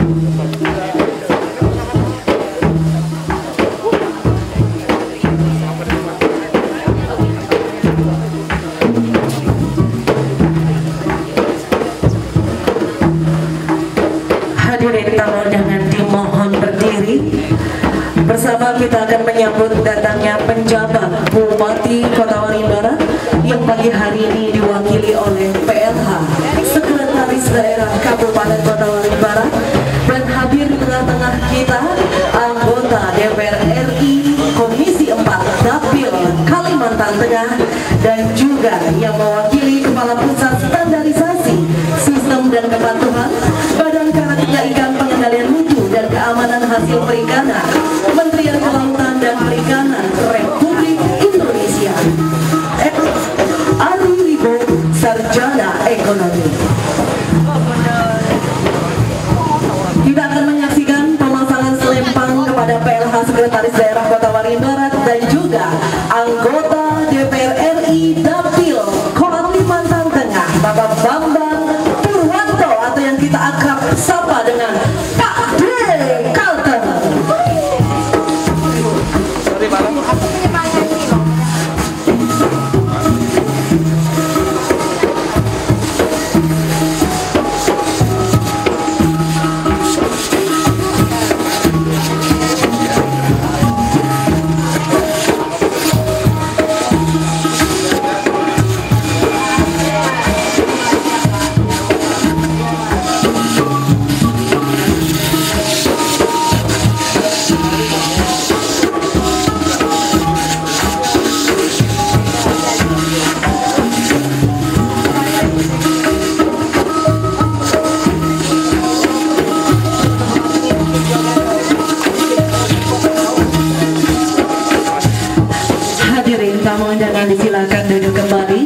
Hadirin tamu undangan dimohon berdiri. Bersama kita akan menyambut datangnya penjabat Bupati Kota Waringin Barat yang pagi hari ini diwakili oleh PLH Sekretaris Daerah Kabupaten Kota Waringin Barat, dan hadir di tengah-tengah kita anggota DPR RI Komisi 4 Dapil Kalimantan Tengah, dan juga yang mewakili Kepala Pusat Standarisasi Sistem dan Kepatuhan Badan Karantina Ikan Pengendalian Mutu dan Keamanan Hasil Perikanan Kementerian Kelautan dan Perikanan Republik Indonesia, Ari Wibo, Sarjana Ekonomi. Kita akan menyaksikan pemasangan selempang kepada PLH Sekretaris Daerah Kota Waringin Barat dan juga anggota DPR RI Dapil Kalimantan Tengah, Bapak Bambang Purwanto atau yang kita akrab sapa dengan Pak D. Kalteng. Hadirin tamu undangan disilakan duduk kembali.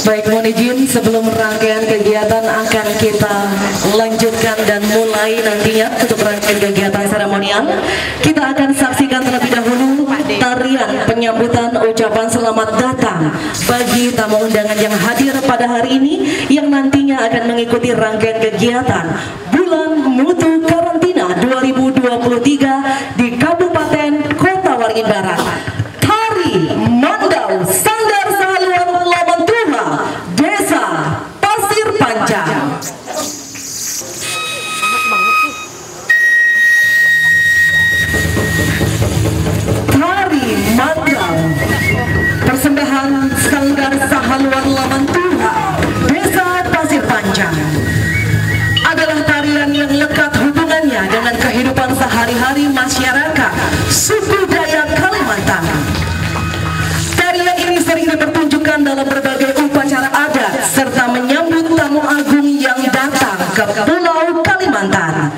Baik, mohon izin sebelum rangkaian kegiatan akan kita lanjutkan dan mulai nantinya untuk rangkaian kegiatan seremonial, kita akan saksikan terlebih dahulu tarian penyambutan ucapan selamat datang bagi tamu undangan yang hadir pada hari ini yang nantinya akan mengikuti rangkaian kegiatan Bulan Mutu Karantina 2023 di Kabupaten Kota Waringin Barat. Tari Mandau Sanggar Sahaluan Lamantuha, Desa Pasir Panjang. Tari Mandau, persembahan Sanggar Sahaluan Lamantuha, Desa Pasir Panjang, adalah tarian yang lekat hubungannya dengan kehidupan sehari-hari masyarakat suku Dayak Kalimantan. Tarian ini sering dipertunjukkan dalam berbagai upacara adat serta menyambut tamu agung yang datang ke Pulau Kalimantan.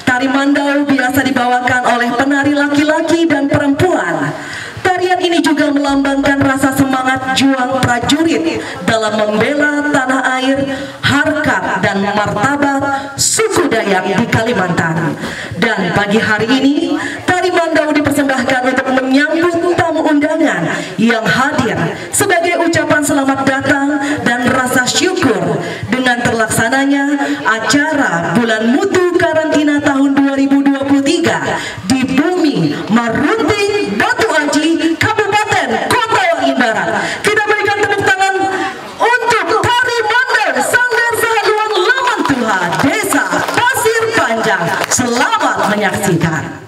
Tari Mandau biasa dibawakan oleh penari laki-laki dan perempuan. Tarian ini juga melambangkan rasa semangat juang prajurit dalam membela tanah air, harkat dan martabat suku Dayak di Kalimantan. Dan pagi hari ini, Tari Mandau dipersembahkan untuk menyambut tamu undangan yang hadir sebagai ucapan selamat datang dan rasa syukur dengan terlaksananya acara Bulan Mutu Karantina tahun 2023 di bumi Marunting, Batu Aji, Kabupaten Kota Waringin Barat. Kita berikan tepuk tangan untuk Tari Mandau Sanggar Sahaluan Lamantuha, Desa Pasir Panjang. Selamat menyaksikan.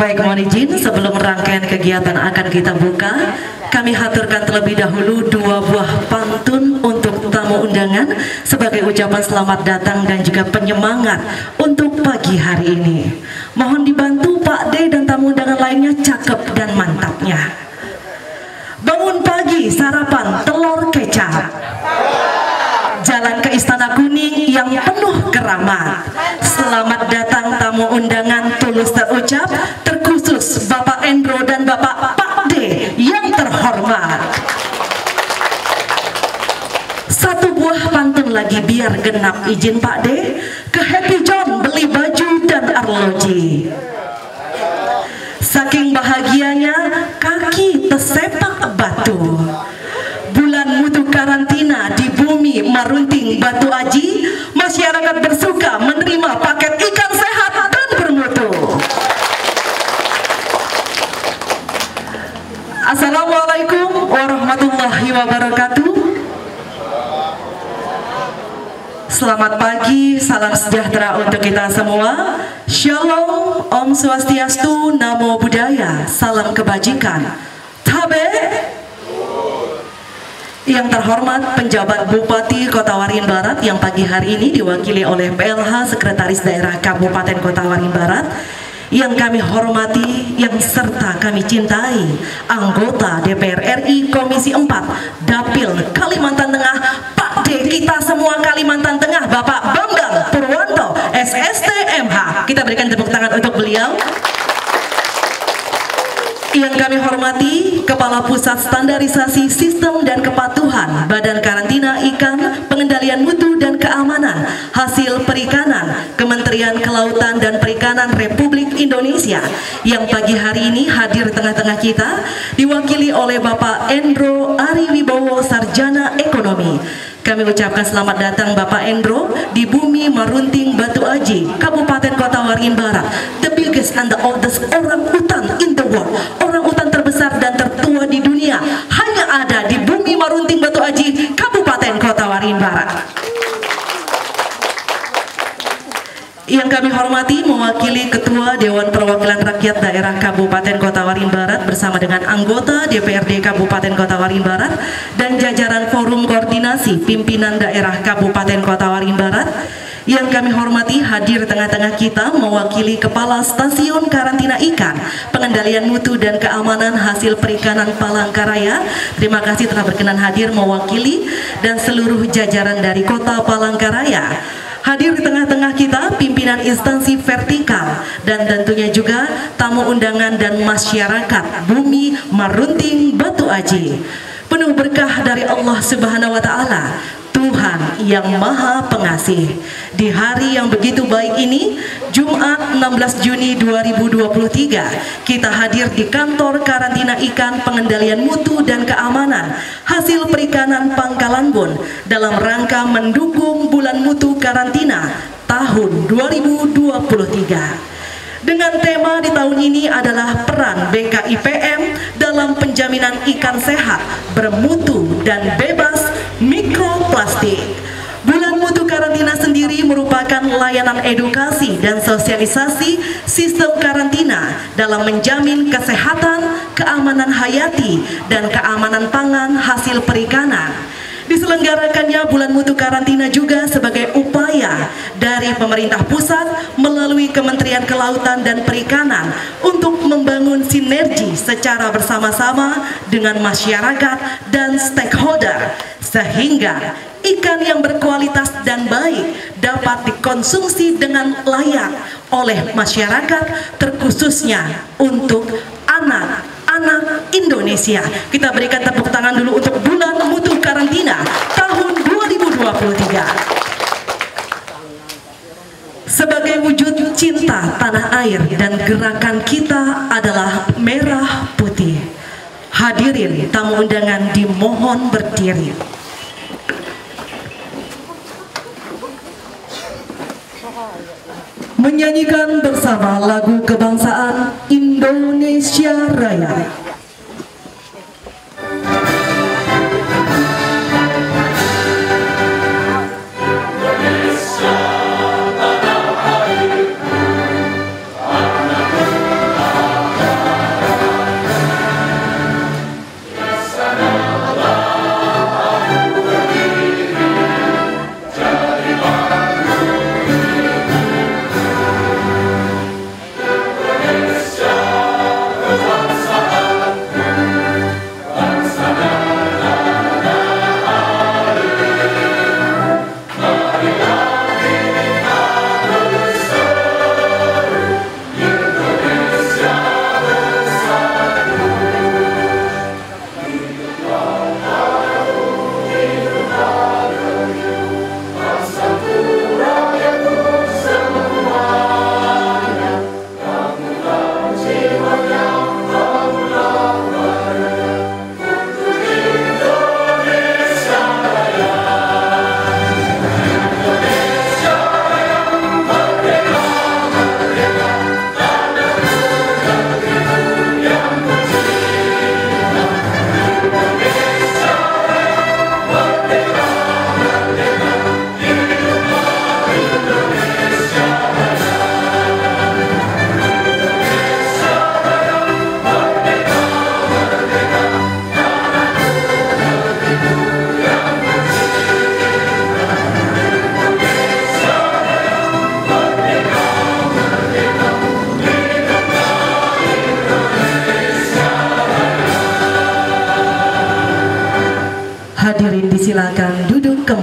Baik, mohon izin sebelum rangkaian kegiatan akan kita buka, kami haturkan terlebih dahulu 2 buah pantun untuk tamu undangan sebagai ucapan selamat datang dan juga penyemangat untuk pagi hari ini. Mohon dibantu Pak D dan tamu undangan lainnya cakep dan mantapnya. Bangun pagi sarapan telur kecap, jalan ke Istana Kuning yang penuh keramat. Selamat datang tamu undangan tulus terucap, terkhusus Bapak Endro dan Bapak Pak D yang terhormat. 1 buah pantun lagi biar genap, izin Pak D. Ke Happy John beli baju dan arloji. Saking bahagianya kaki tersepak batu. Bulan mutu karantina di bumi Marunting Batu Aji, masyarakat bersuka menerima paket ikan sehat dan bermutu. Assalamualaikum warahmatullahi wabarakatuh. Selamat pagi, salam sejahtera untuk kita semua. Shalom, Om Swastiastu, Namo Buddhaya, salam kebajikan. Tabe. Yang terhormat penjabat Bupati Kota Waringin Barat yang pagi hari ini diwakili oleh PLH Sekretaris Daerah Kabupaten Kota Waringin Barat, yang kami hormati, yang serta kami cintai, anggota DPR RI Komisi 4 Dapil Kalimantan Tengah, Pak D kita semua Kalimantan Tengah, Bapak Bambang Purwanto SSTMH. Kita berikan tepuk tangan untuk beliau. Yang kami hormati Kepala Pusat Standarisasi Sistem dan Kepatuhan Badan Karantina Ikan, Pengendalian Mutu dan Keamanan Hasil Perikanan Kementerian Kelautan dan Perikanan Republik Indonesia, yang pagi hari ini hadir tengah-tengah kita diwakili oleh Bapak Endro Ari Wibowo, Sarjana Ekonomi. Kami ucapkan selamat datang Bapak Endro di bumi Marunting Batu Aji, Kabupaten Kota Waringin Barat, the biggest and the oldest orang hutan in the world. Orang hutan terbesar dan tertua di dunia hanya ada di bumi Marunting Batu Aji, Kabupaten Kota Waringin Barat. Yang kami hormati mewakili Ketua Dewan Perwakilan Rakyat Daerah Kabupaten Kota Waringin Barat bersama dengan anggota DPRD Kabupaten Kota Waringin Barat dan jajaran Forum Koordinasi Pimpinan Daerah Kabupaten Kota Waringin Barat. Yang kami hormati hadir tengah-tengah kita mewakili Kepala Stasiun Karantina Ikan, Pengendalian Mutu dan Keamanan Hasil Perikanan Palangkaraya. Terima kasih telah berkenan hadir mewakili, dan seluruh jajaran dari Kota Palangkaraya. Hadir di tengah-tengah kita pimpinan instansi vertikal dan tentunya juga tamu undangan dan masyarakat bumi Marunting Batu Aji. Penuh berkah dari Allah Subhanahu wa Ta'ala, Tuhan yang Maha Pengasih. Di hari yang begitu baik ini, Jumat 16 Juni 2023, kita hadir di kantor karantina ikan, pengendalian mutu dan keamanan hasil perikanan Pangkalan Bun dalam rangka mendukung bulan mutu karantina tahun 2023. Dengan tema di tahun ini adalah peran BKIPM dalam penjaminan ikan sehat, bermutu dan bebas mikroplastik. Bulan mutu karantina sendiri merupakan layanan edukasi dan sosialisasi sistem karantina dalam menjamin kesehatan, keamanan hayati, dan keamanan pangan hasil perikanan. Diselenggarakannya bulan mutu karantina juga sebagai upaya dari pemerintah pusat melalui Kementerian Kelautan dan Perikanan untuk membangun sinergi secara bersama-sama dengan masyarakat dan stakeholder, sehingga ikan yang berkualitas dan baik dapat dikonsumsi dengan layak oleh masyarakat, terkhususnya untuk anak-anak Indonesia. Kita berikan tepuk tangan dulu untuk bulan mutu karantina tahun 2023. Sebagai wujud cinta tanah air dan gerakan kita adalah merah putih. Hadirin tamu undangan dimohon berdiri. Menyanyikan bersama lagu kebangsaan Indonesia Raya.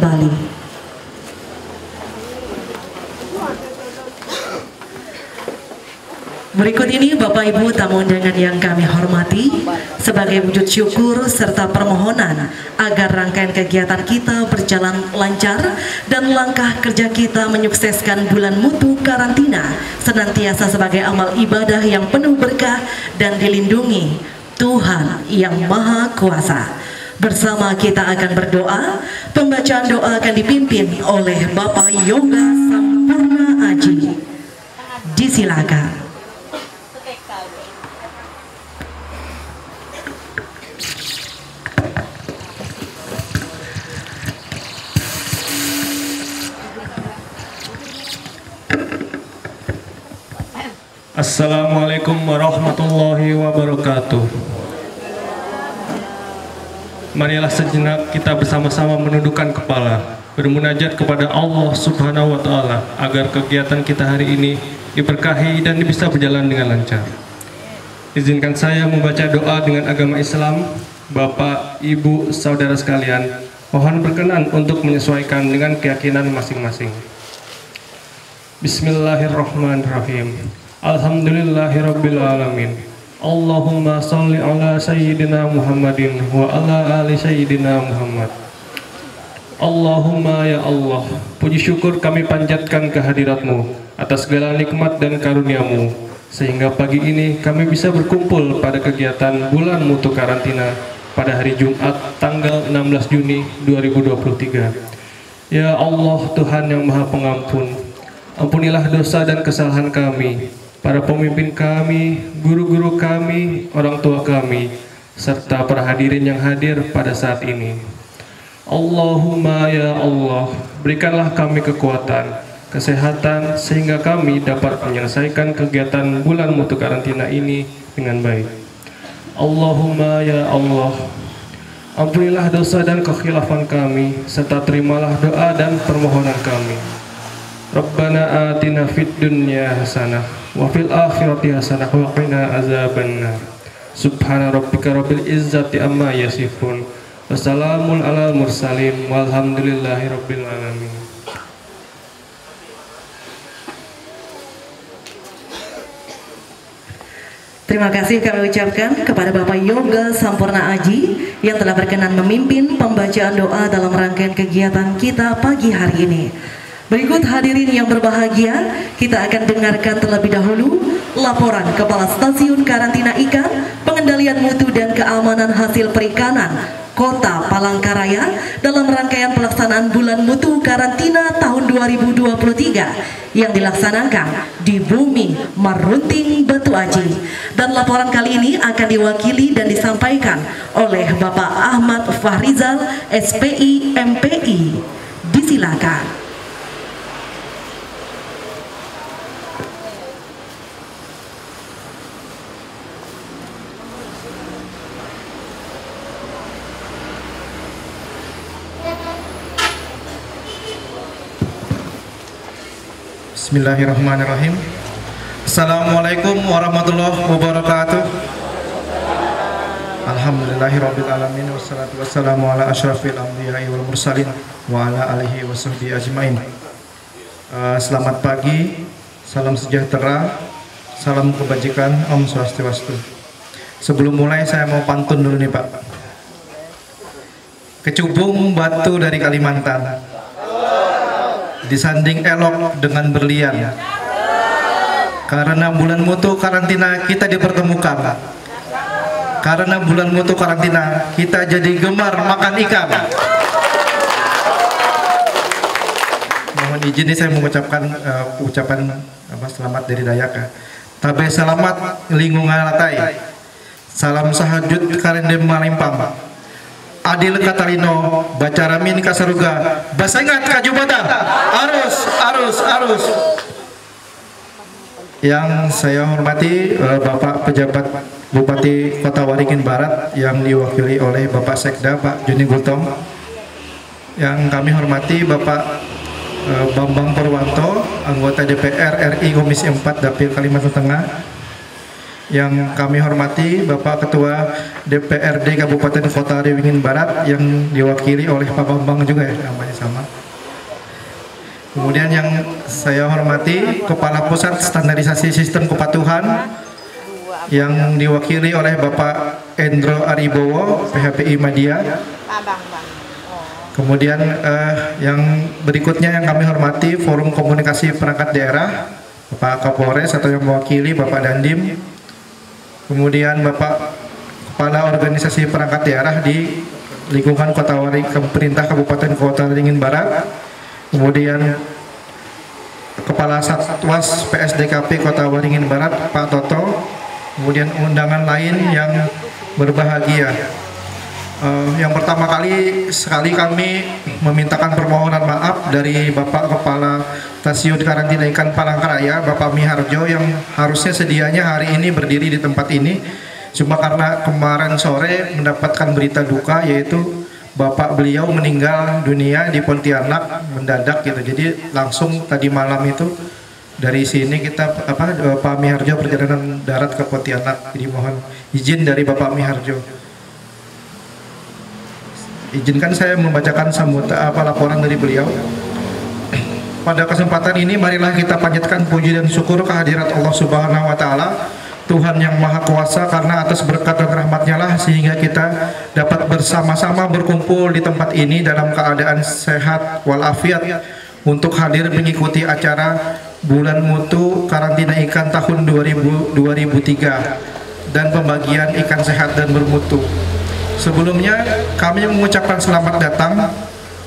kembali. Berikut ini Bapak Ibu tamu undangan yang kami hormati, sebagai wujud syukur serta permohonan agar rangkaian kegiatan kita berjalan lancar dan langkah kerja kita menyukseskan bulan mutu karantina senantiasa sebagai amal ibadah yang penuh berkah dan dilindungi Tuhan yang Maha Kuasa. Bersama kita akan berdoa. Pembacaan doa akan dipimpin oleh Bapak Yoga Sampurna Aji. Disilakan. Assalamualaikum warahmatullahi wabarakatuh. Marilah sejenak kita bersama-sama menundukkan kepala, bermunajat kepada Allah Subhanahu wa Ta'ala agar kegiatan kita hari ini diberkahi dan bisa berjalan dengan lancar. Izinkan saya membaca doa dengan agama Islam. Bapak, Ibu, saudara sekalian, mohon berkenan untuk menyesuaikan dengan keyakinan masing-masing. Bismillahirrahmanirrahim. Alhamdulillahirrabbilalamin. Allahumma salli ala sayyidina Muhammadin wa ala ali sayyidina Muhammad. Allahumma ya Allah, puji syukur kami panjatkan kehadirat-Mu atas segala nikmat dan karunia-Mu, sehingga pagi ini kami bisa berkumpul pada kegiatan bulan mutu karantina pada hari Jumat tanggal 16 Juni 2023. Ya Allah, Tuhan yang Maha Pengampun, ampunilah dosa dan kesalahan kami, para pemimpin kami, guru-guru kami, orang tua kami, serta para hadirin yang hadir pada saat ini. Allahumma ya Allah, berikanlah kami kekuatan, kesehatan, sehingga kami dapat menyelesaikan kegiatan bulan mutu karantina ini dengan baik. Allahumma ya Allah, ampunilah dosa dan kekhilafan kami, serta terimalah doa dan permohonan kami. Rabbana atina fid dunya hasanah wa fil akhirati hasanah wa qina azabannar. Subhana rabbika rabbil izzati amma yasifun. Wassalamun alal mursalin walhamdulillahi rabbil alamin. Terima kasih kami ucapkan kepada Bapak Yoga Sampurna Aji yang telah berkenan memimpin pembacaan doa dalam rangkaian kegiatan kita pagi hari ini. Berikut hadirin yang berbahagia, kita akan dengarkan terlebih dahulu laporan Kepala Stasiun Karantina Ikan, Pengendalian Mutu dan Keamanan Hasil Perikanan Kota Palangkaraya dalam rangkaian pelaksanaan Bulan Mutu Karantina tahun 2023 yang dilaksanakan di Bumi Marunting Batu Aji. Dan laporan kali ini akan diwakili dan disampaikan oleh Bapak Ahmad Fahrizal, SPI MPI. Disilakan. Bismillahirrahmanirrahim. Assalamualaikum warahmatullahi wabarakatuh. Alhamdulillahirabbil alamin wassalatu wassalamu ala asyrafil anbiya'i wal mursalin wa ala alihi washabbihi ajmain. Selamat pagi, salam sejahtera, salam kebajikan, Om Swastiastu. Sebelum mulai saya mau pantun dulu nih Pak. Kecubung batu dari Kalimantan, disanding elok dengan berlian. Karena bulan mutu karantina kita dipertemukan. Karena bulan mutu karantina kita jadi gemar makan ikan. Mohon izin nih saya mengucapkan ucapan selamat dari Dayak. Tabe selamat lingkungan latai. Salam sahajud karendem malimpang. Adil Katalino, Bacaramin Kasaruga, Basengat Kajubata, arus. Yang saya hormati Bapak Pejabat Bupati Kota Waringin Barat yang diwakili oleh Bapak Sekda Pak Juni Gultom. Yang kami hormati Bapak Bambang Purwanto, anggota DPR RI Komisi 4 Dapil Kalimantan Tengah. Yang kami hormati Bapak Ketua DPRD Kabupaten Kota Waringin Barat yang diwakili oleh Pak Bambang juga ya, namanya sama. Kemudian yang saya hormati Kepala Pusat Standarisasi Sistem Kepatuhan yang diwakili oleh Bapak Endro Aribowo, PHPI Madya. Kemudian yang berikutnya yang kami hormati Forum Komunikasi Perangkat Daerah, Bapak Kapolres atau yang mewakili Bapak Dandim. Kemudian Bapak Kepala Organisasi Perangkat Daerah di lingkungan Kota Waringin, Pemerintah Kabupaten Kota Waringin Barat. Kemudian Kepala Satwas PSDKP Kota Waringin Barat, Pak Toto. Kemudian undangan lain yang berbahagia. Yang pertama sekali kami memintakan permohonan maaf dari Bapak Kepala Stasiun Karantina Ikan Palangkaraya, Bapak Miharjo, yang harusnya sedianya hari ini berdiri di tempat ini. Cuma karena kemarin sore mendapatkan berita duka, yaitu Bapak beliau meninggal dunia di Pontianak mendadak gitu. Jadi langsung tadi malam itu dari sini kita Pak Miharjo perjalanan darat ke Pontianak. Jadi mohon izin dari Bapak Miharjo. Izinkan saya membacakan laporan dari beliau. Pada kesempatan ini marilah kita panjatkan puji dan syukur kehadirat Allah Subhanahu wa taala, Tuhan yang Maha Kuasa, karena atas berkat dan rahmat-Nya lah sehingga kita dapat bersama-sama berkumpul di tempat ini dalam keadaan sehat walafiat untuk hadir mengikuti acara Bulan Mutu Karantina Ikan tahun 2003 dan pembagian ikan sehat dan bermutu. Sebelumnya kami mengucapkan selamat datang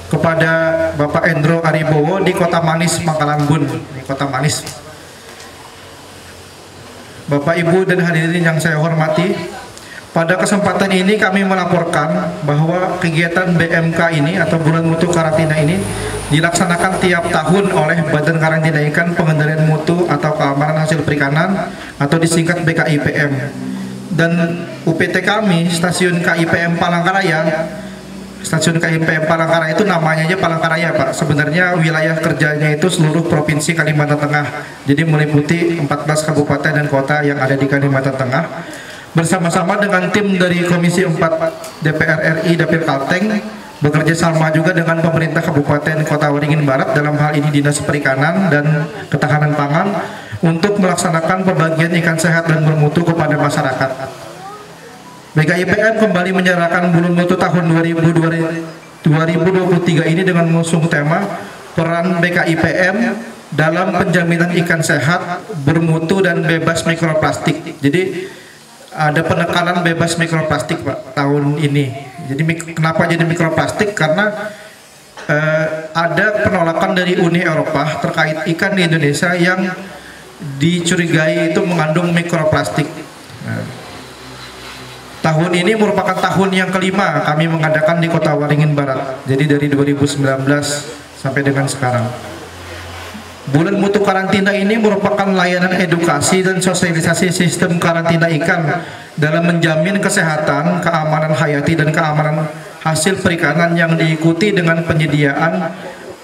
kepada Bapak Endro Aribowo di Kota Manis, Pangkalan Bun, di Kota Manis. Bapak, Ibu, dan hadirin yang saya hormati, pada kesempatan ini kami melaporkan bahwa kegiatan BMK ini atau Bulan Mutu Karantina ini dilaksanakan tiap tahun oleh Badan Karantina Ikan Pengendalian Mutu atau Keamanan Hasil Perikanan atau disingkat BKIPM. Dan UPT kami, Stasiun KIPM Palangkaraya, Stasiun KIPM Palangkaraya itu namanya aja Palangkaraya, Pak. Sebenarnya wilayah kerjanya itu seluruh Provinsi Kalimantan Tengah. Jadi meliputi 14 kabupaten dan kota yang ada di Kalimantan Tengah. Bersama-sama dengan tim dari Komisi 4 DPR RI Dapil Kalteng, bekerja sama juga dengan pemerintah Kabupaten Kota Waringin Barat, dalam hal ini Dinas Perikanan dan Ketahanan Pangan, untuk melaksanakan pembagian ikan sehat dan bermutu kepada masyarakat. BKIPM kembali menyerahkan Bulan Mutu tahun 2023 ini dengan mengusung tema peran BKIPM dalam penjaminan ikan sehat, bermutu, dan bebas mikroplastik. Jadi ada penekanan bebas mikroplastik, Pak, tahun ini. Jadi kenapa jadi mikroplastik? Karena ada penolakan dari Uni Eropa terkait ikan di Indonesia yang dicurigai itu mengandung mikroplastik. Tahun ini merupakan tahun yang kelima kami mengadakan di Kota Waringin Barat. Jadi dari 2019 sampai dengan sekarang. Bulan Mutu Karantina ini merupakan layanan edukasi dan sosialisasi sistem karantina ikan dalam menjamin kesehatan, keamanan hayati, dan keamanan hasil perikanan yang diikuti dengan penyediaan,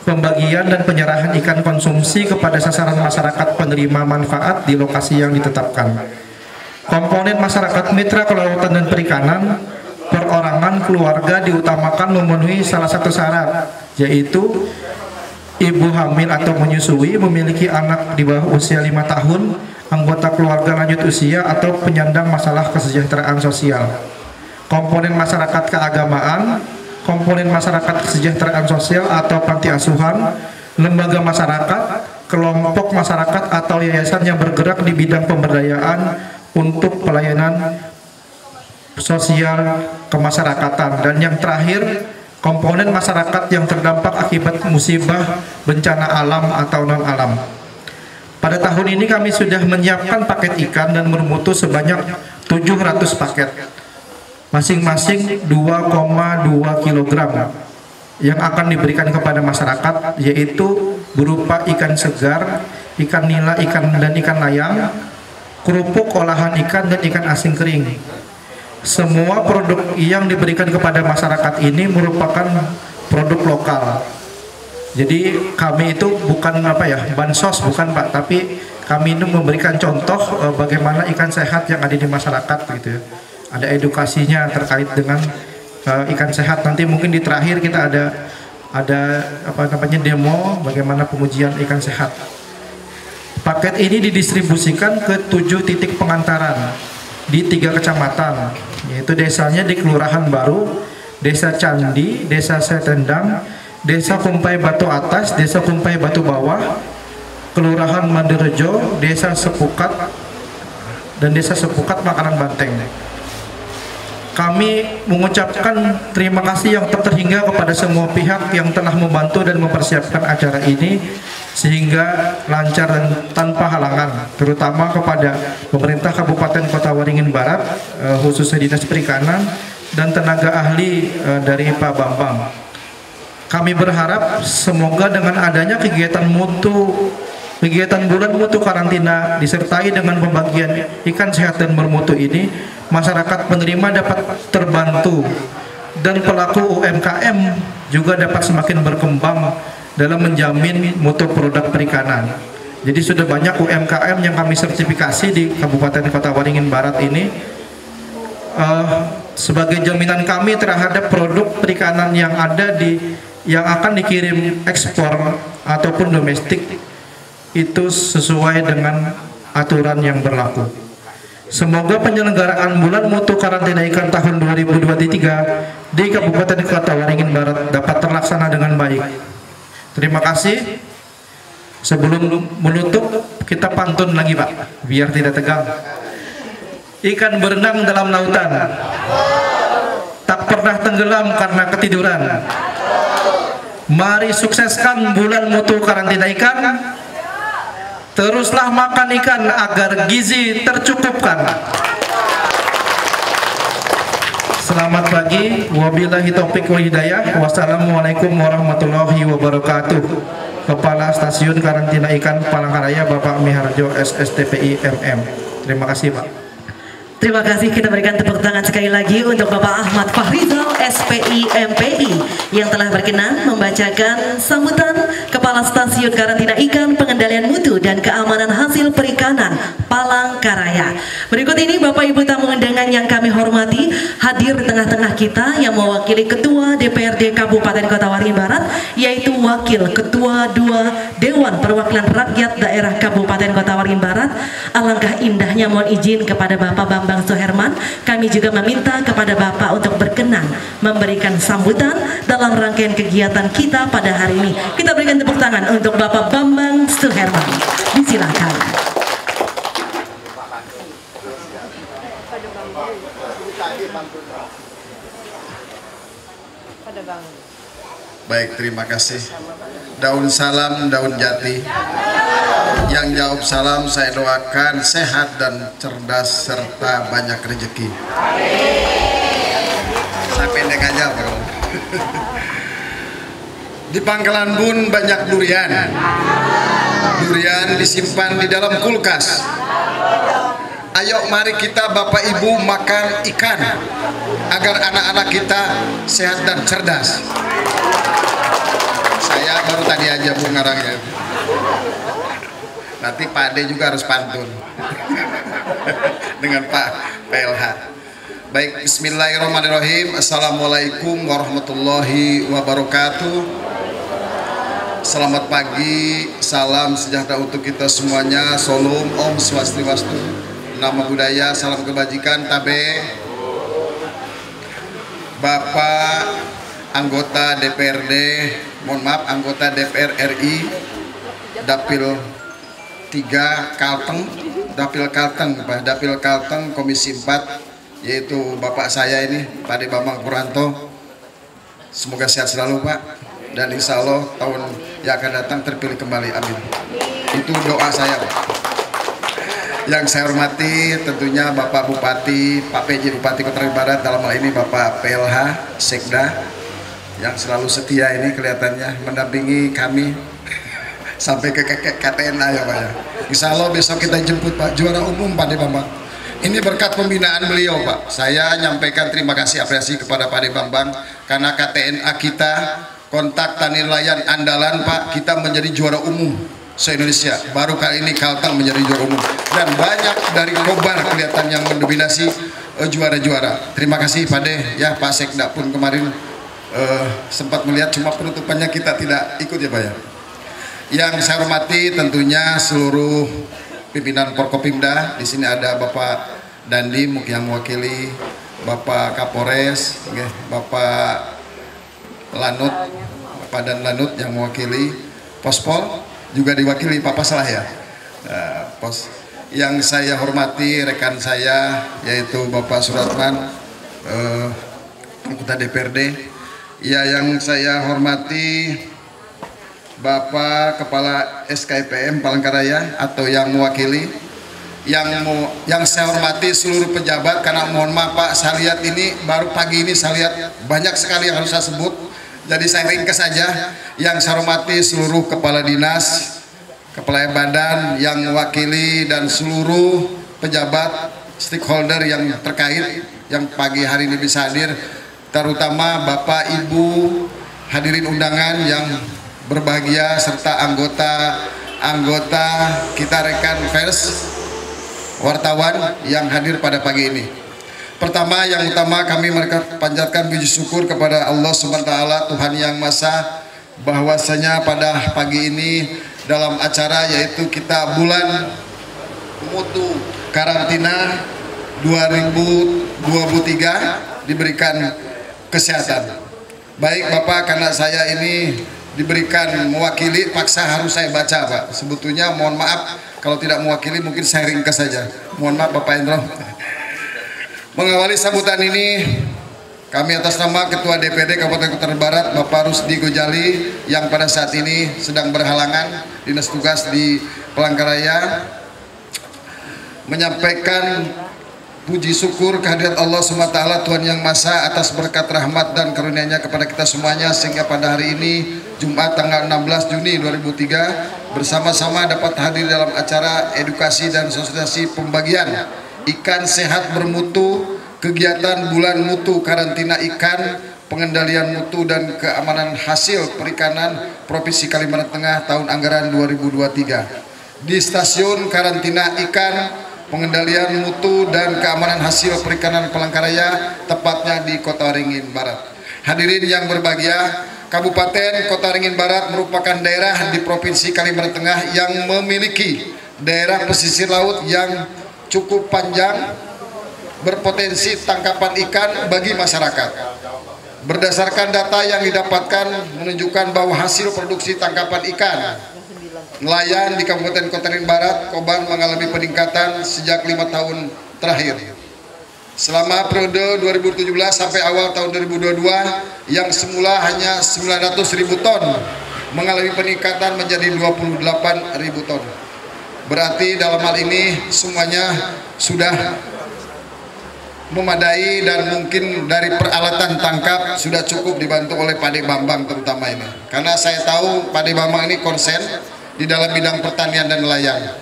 pembagian, dan penyerahan ikan konsumsi kepada sasaran masyarakat penerima manfaat di lokasi yang ditetapkan. Komponen masyarakat mitra kelautan dan perikanan, perorangan, keluarga diutamakan memenuhi salah satu syarat, yaitu ibu hamil atau menyusui, memiliki anak di bawah usia 5 tahun, anggota keluarga lanjut usia, atau penyandang masalah kesejahteraan sosial. Komponen masyarakat keagamaan, komponen masyarakat kesejahteraan sosial atau panti asuhan, lembaga masyarakat, kelompok masyarakat atau yayasan yang bergerak di bidang pemberdayaan untuk pelayanan sosial kemasyarakatan. Dan yang terakhir, komponen masyarakat yang terdampak akibat musibah, bencana alam atau non alam. Pada tahun ini kami sudah menyiapkan paket ikan dan bermutu sebanyak 700 paket, masing-masing 2,2 kg yang akan diberikan kepada masyarakat, yaitu berupa ikan segar, ikan nila, dan ikan layang, kerupuk olahan ikan, dan ikan asin kering. Semua produk yang diberikan kepada masyarakat ini merupakan produk lokal. Jadi kami itu bukan bansos, bukan, Pak, tapi kami ini memberikan contoh bagaimana ikan sehat yang ada di masyarakat gitu ya. Ada edukasinya terkait dengan ikan sehat. Nanti mungkin di terakhir kita ada apa namanya demo bagaimana pengujian ikan sehat. Paket ini didistribusikan ke 7 titik pengantaran di 3 kecamatan, yaitu desanya di Kelurahan Baru, Desa Candi, Desa Setendang, Desa Kumpai Batu Atas, Desa Kumpai Batu Bawah, Kelurahan Mandirejo, Desa Sepukat, dan Desa Sepukat Makanan Banteng. Kami mengucapkan terima kasih yang tak terhingga kepada semua pihak yang telah membantu dan mempersiapkan acara ini sehingga lancar dan tanpa halangan, terutama kepada pemerintah Kabupaten Kota Waringin Barat, khususnya Dinas Perikanan dan tenaga ahli dari Pak Bambang. Kami berharap semoga dengan adanya kegiatan bulan mutu karantina disertai dengan pembagian ikan sehat dan bermutu ini, masyarakat penerima dapat terbantu dan pelaku UMKM juga dapat semakin berkembang dalam menjamin mutu produk perikanan. Jadi sudah banyak UMKM yang kami sertifikasi di Kabupaten Kota Waringin Barat ini sebagai jaminan kami terhadap produk perikanan yang akan dikirim ekspor ataupun domestik itu sesuai dengan aturan yang berlaku. Semoga penyelenggaraan bulan mutu karantina ikan tahun 2023 di Kabupaten Kota Waringin Barat dapat terlaksana dengan baik. Terima kasih. Sebelum menutup, kita pantun lagi Pak, biar tidak tegang. Ikan berenang dalam lautan, tak pernah tenggelam karena ketiduran. Mari sukseskan bulan mutu karantina ikan. Teruslah makan ikan agar gizi tercukupkan. Selamat pagi, wabillahi taufiq wal hidayah. Wassalamualaikum warahmatullahi wabarakatuh. Kepala Stasiun Karantina Ikan Palangkaraya Bapak Miharjo SSTPI MM. Terima kasih Pak. Terima kasih, kita berikan tepuk tangan sekali lagi untuk Bapak Ahmad Fahrizal SPI MPI yang telah berkenan membacakan sambutan Kepala Stasiun Karantina Ikan Pengendalian Mutu dan Keamanan Hasil Perikanan Palangkaraya. Berikut ini Bapak Ibu tamu undangan yang kami hormati, hadir di tengah-tengah kita yang mewakili Ketua DPRD Kabupaten Kota Waringin Barat, yaitu Wakil Ketua 2 Dewan Perwakilan Rakyat Daerah Kabupaten Kota Waringin Barat. Alangkah indahnya mohon izin kepada Bapak Bambang Suherman, kami juga meminta kepada Bapak untuk berkenan memberikan sambutan dalam rangkaian kegiatan kita pada hari ini. Kita berikan tepuk tangan untuk Bapak Bambang Suherman. Disilakan. Baik, terima kasih. Daun salam, daun jati. Yang jawab salam saya doakan sehat dan cerdas serta banyak rezeki. Saya pendek aja Pak. Di Pangkalan Bun banyak durian. Durian disimpan di dalam kulkas. Ayo mari kita Bapak Ibu makan ikan agar anak-anak kita sehat dan cerdas. Saya baru tadi aja Bu ngarangnya. Nanti Pak Ade juga harus pantun dengan Pak PLH. Baik, bismillahirrahmanirrahim. Assalamualaikum warahmatullahi wabarakatuh. Selamat pagi, salam sejahtera untuk kita semuanya. Solum, Om Swastiwastu, nama budaya, salam kebajikan, tabe. Bapak anggota DPRD, mohon maaf, anggota DPR RI, Dapil 3 Kalteng, Dapil Kalteng Komisi 4, yaitu Bapak saya ini, Pak De Bambang Puranto. Semoga sehat selalu Pak, dan insya Allah tahun yang akan datang terpilih kembali, amin. Itu doa saya Pak. Yang saya hormati tentunya Bapak Bupati, Pak PJ Bupati Kota Waringin Barat, dalam hal ini Bapak PLH Sekda, yang selalu setia ini kelihatannya mendampingi kami sampai ke KTNA ya Pak ya. Insya Allah besok kita jemput Pak juara umum Pak De Bambang. Ini berkat pembinaan beliau Pak. Saya nyampaikan terima kasih apresiasi kepada Pak De Bambang karena KTNA kita kontak tani nelayan andalan Pak, kita menjadi juara umum se-Indonesia. Baru kali ini Kalteng menjadi juara umum, dan banyak dari Kobar kelihatan yang mendominasi juara-juara. Terima kasih Pak De, ya Pak Sekda pun kemarin sempat melihat, cuma penutupannya kita tidak ikut ya Pak ya. Yang saya hormati tentunya seluruh pimpinan Forkopimda. Di sini ada Bapak Dandi yang mewakili Bapak Kapolres, Bapak Lanut, Bapak Dan Lanut yang mewakili Pospol, juga diwakili Pak Paslah ya. Pos. Yang saya hormati rekan saya yaitu Bapak Suratman, anggota DPRD. Ya, yang saya hormati Bapak Kepala SKPM Palangkaraya atau yang mewakili. Yang saya hormati seluruh pejabat, karena mohon maaf Pak, saya lihat ini baru pagi ini saya lihat banyak sekali yang harus saya sebut, jadi saya ringkas saja. Yang saya hormati seluruh kepala dinas, kepala badan yang mewakili, dan seluruh pejabat stakeholder yang terkait yang pagi hari ini bisa hadir, terutama Bapak Ibu hadirin undangan yang berbahagia, serta anggota kita, rekan pers, wartawan yang hadir pada pagi ini. Pertama, yang utama kami panjatkan puji syukur kepada Allah SWT, Tuhan Yang Maha Esa, bahwasanya pada pagi ini dalam acara yaitu kita bulan mutu karantina 2023 diberikan kesehatan. Baik Bapak, karena saya ini diberikan mewakili, paksa harus saya baca Pak. Sebetulnya mohon maaf kalau tidak mewakili, mungkin saya ringkas saja. Mohon maaf Bapak Endro. Mengawali sambutan ini, kami atas nama Ketua DPD Kabupaten Kutai Barat Bapak Rusdi Gojali yang pada saat ini sedang berhalangan dinas tugas di Palangkaraya, menyampaikan puji syukur kehadirat Allah SWT, Tuhan Yang Maha Esa, atas berkat rahmat dan karunia-Nya kepada kita semuanya, sehingga pada hari ini Jumat tanggal 16 Juni 2003 bersama-sama dapat hadir dalam acara edukasi dan sosialisasi pembagian ikan sehat bermutu, kegiatan bulan mutu karantina ikan, pengendalian mutu dan keamanan hasil perikanan Provinsi Kalimantan Tengah tahun anggaran 2023 di stasiun karantina ikan, pengendalian mutu dan keamanan hasil perikanan Palangkaraya, tepatnya di Kota Waringin Barat. Hadirin yang berbahagia, Kabupaten Kota Waringin Barat merupakan daerah di Provinsi Kalimantan Tengah yang memiliki daerah pesisir laut yang cukup panjang, berpotensi tangkapan ikan bagi masyarakat. Berdasarkan data yang didapatkan menunjukkan bahwa hasil produksi tangkapan ikan nelayan di Kabupaten Kota Waringin Barat, Kobar, mengalami peningkatan sejak 5 tahun terakhir. Selama periode 2017 sampai awal tahun 2022 yang semula hanya 900.000 ton mengalami peningkatan menjadi 28.000 ton. Berarti dalam hal ini semuanya sudah memadai, dan mungkin dari peralatan tangkap sudah cukup dibantu oleh Pak De Bambang terutama ini. Karena saya tahu Pak De Bambang ini konsen di dalam bidang pertanian dan nelayan.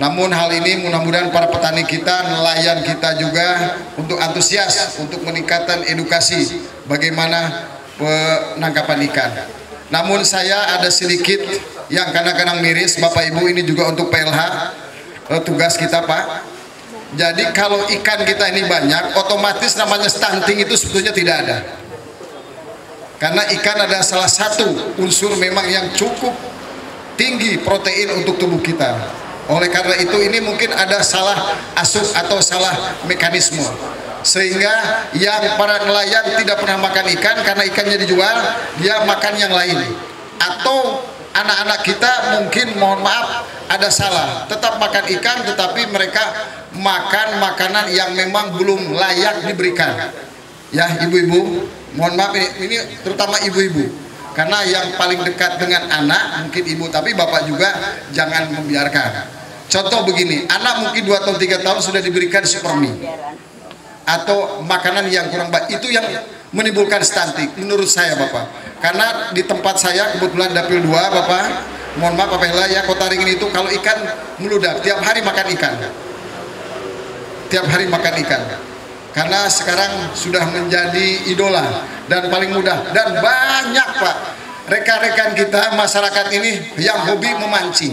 Namun hal ini mudah-mudahan para petani kita, nelayan kita juga untuk antusias untuk meningkatkan edukasi bagaimana penangkapan ikan. Namun saya ada sedikit yang kadang-kadang miris Bapak Ibu, ini juga untuk PLH, tugas kita Pak. Jadi kalau ikan kita ini banyak, otomatis namanya stunting itu sebetulnya tidak ada. Karena ikan adalah salah satu unsur memang yang cukup tinggi protein untuk tubuh kita. Oleh karena itu ini mungkin ada salah asup atau salah mekanisme, sehingga yang para nelayan tidak pernah makan ikan karena ikannya dijual, dia makan yang lain. Atau anak-anak kita mungkin mohon maaf ada salah, tetap makan ikan tetapi mereka makan makanan yang memang belum layak diberikan. Ya ibu-ibu, mohon maaf ini terutama ibu-ibu, karena yang paling dekat dengan anak mungkin ibu, tapi bapak juga jangan membiarkan. Contoh begini, anak mungkin 2 atau 3 tahun sudah diberikan supermi atau makanan yang kurang baik, itu yang menimbulkan stunting menurut saya Bapak. Karena di tempat saya kebetulan dapil 2 Bapak, mohon maaf Bapak ya, Kota Waringin itu kalau ikan meludak, tiap hari makan ikan, tiap hari makan ikan. Karena sekarang sudah menjadi idola dan paling mudah, dan banyak Pak rekan-rekan kita masyarakat ini yang hobi memancing.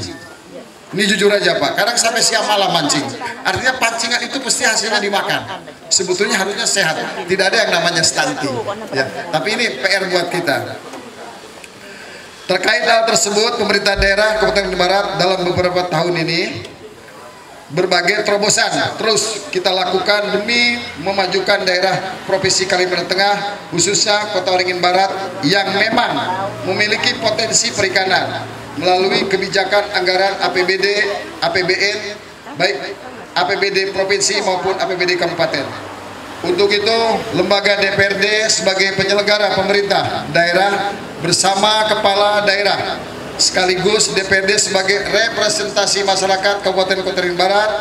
Ini jujur aja Pak, kadang sampai siang malam mancing. Artinya pancingan itu pasti hasilnya dimakan. Sebetulnya harusnya sehat, tidak ada yang namanya stunting. Ya, tapi ini PR buat kita. Terkait hal tersebut, pemerintah daerah Kabupaten Barat dalam beberapa tahun ini berbagai terobosan terus kita lakukan demi memajukan daerah Provinsi Kalimantan Tengah, khususnya Kota Waringin Barat yang memang memiliki potensi perikanan melalui kebijakan anggaran APBD, APBN, baik APBD Provinsi maupun APBD Kabupaten. Untuk itu, lembaga DPRD sebagai penyelenggara pemerintah daerah bersama kepala daerah sekaligus DPRD sebagai representasi masyarakat Kabupaten Kota Waringin Barat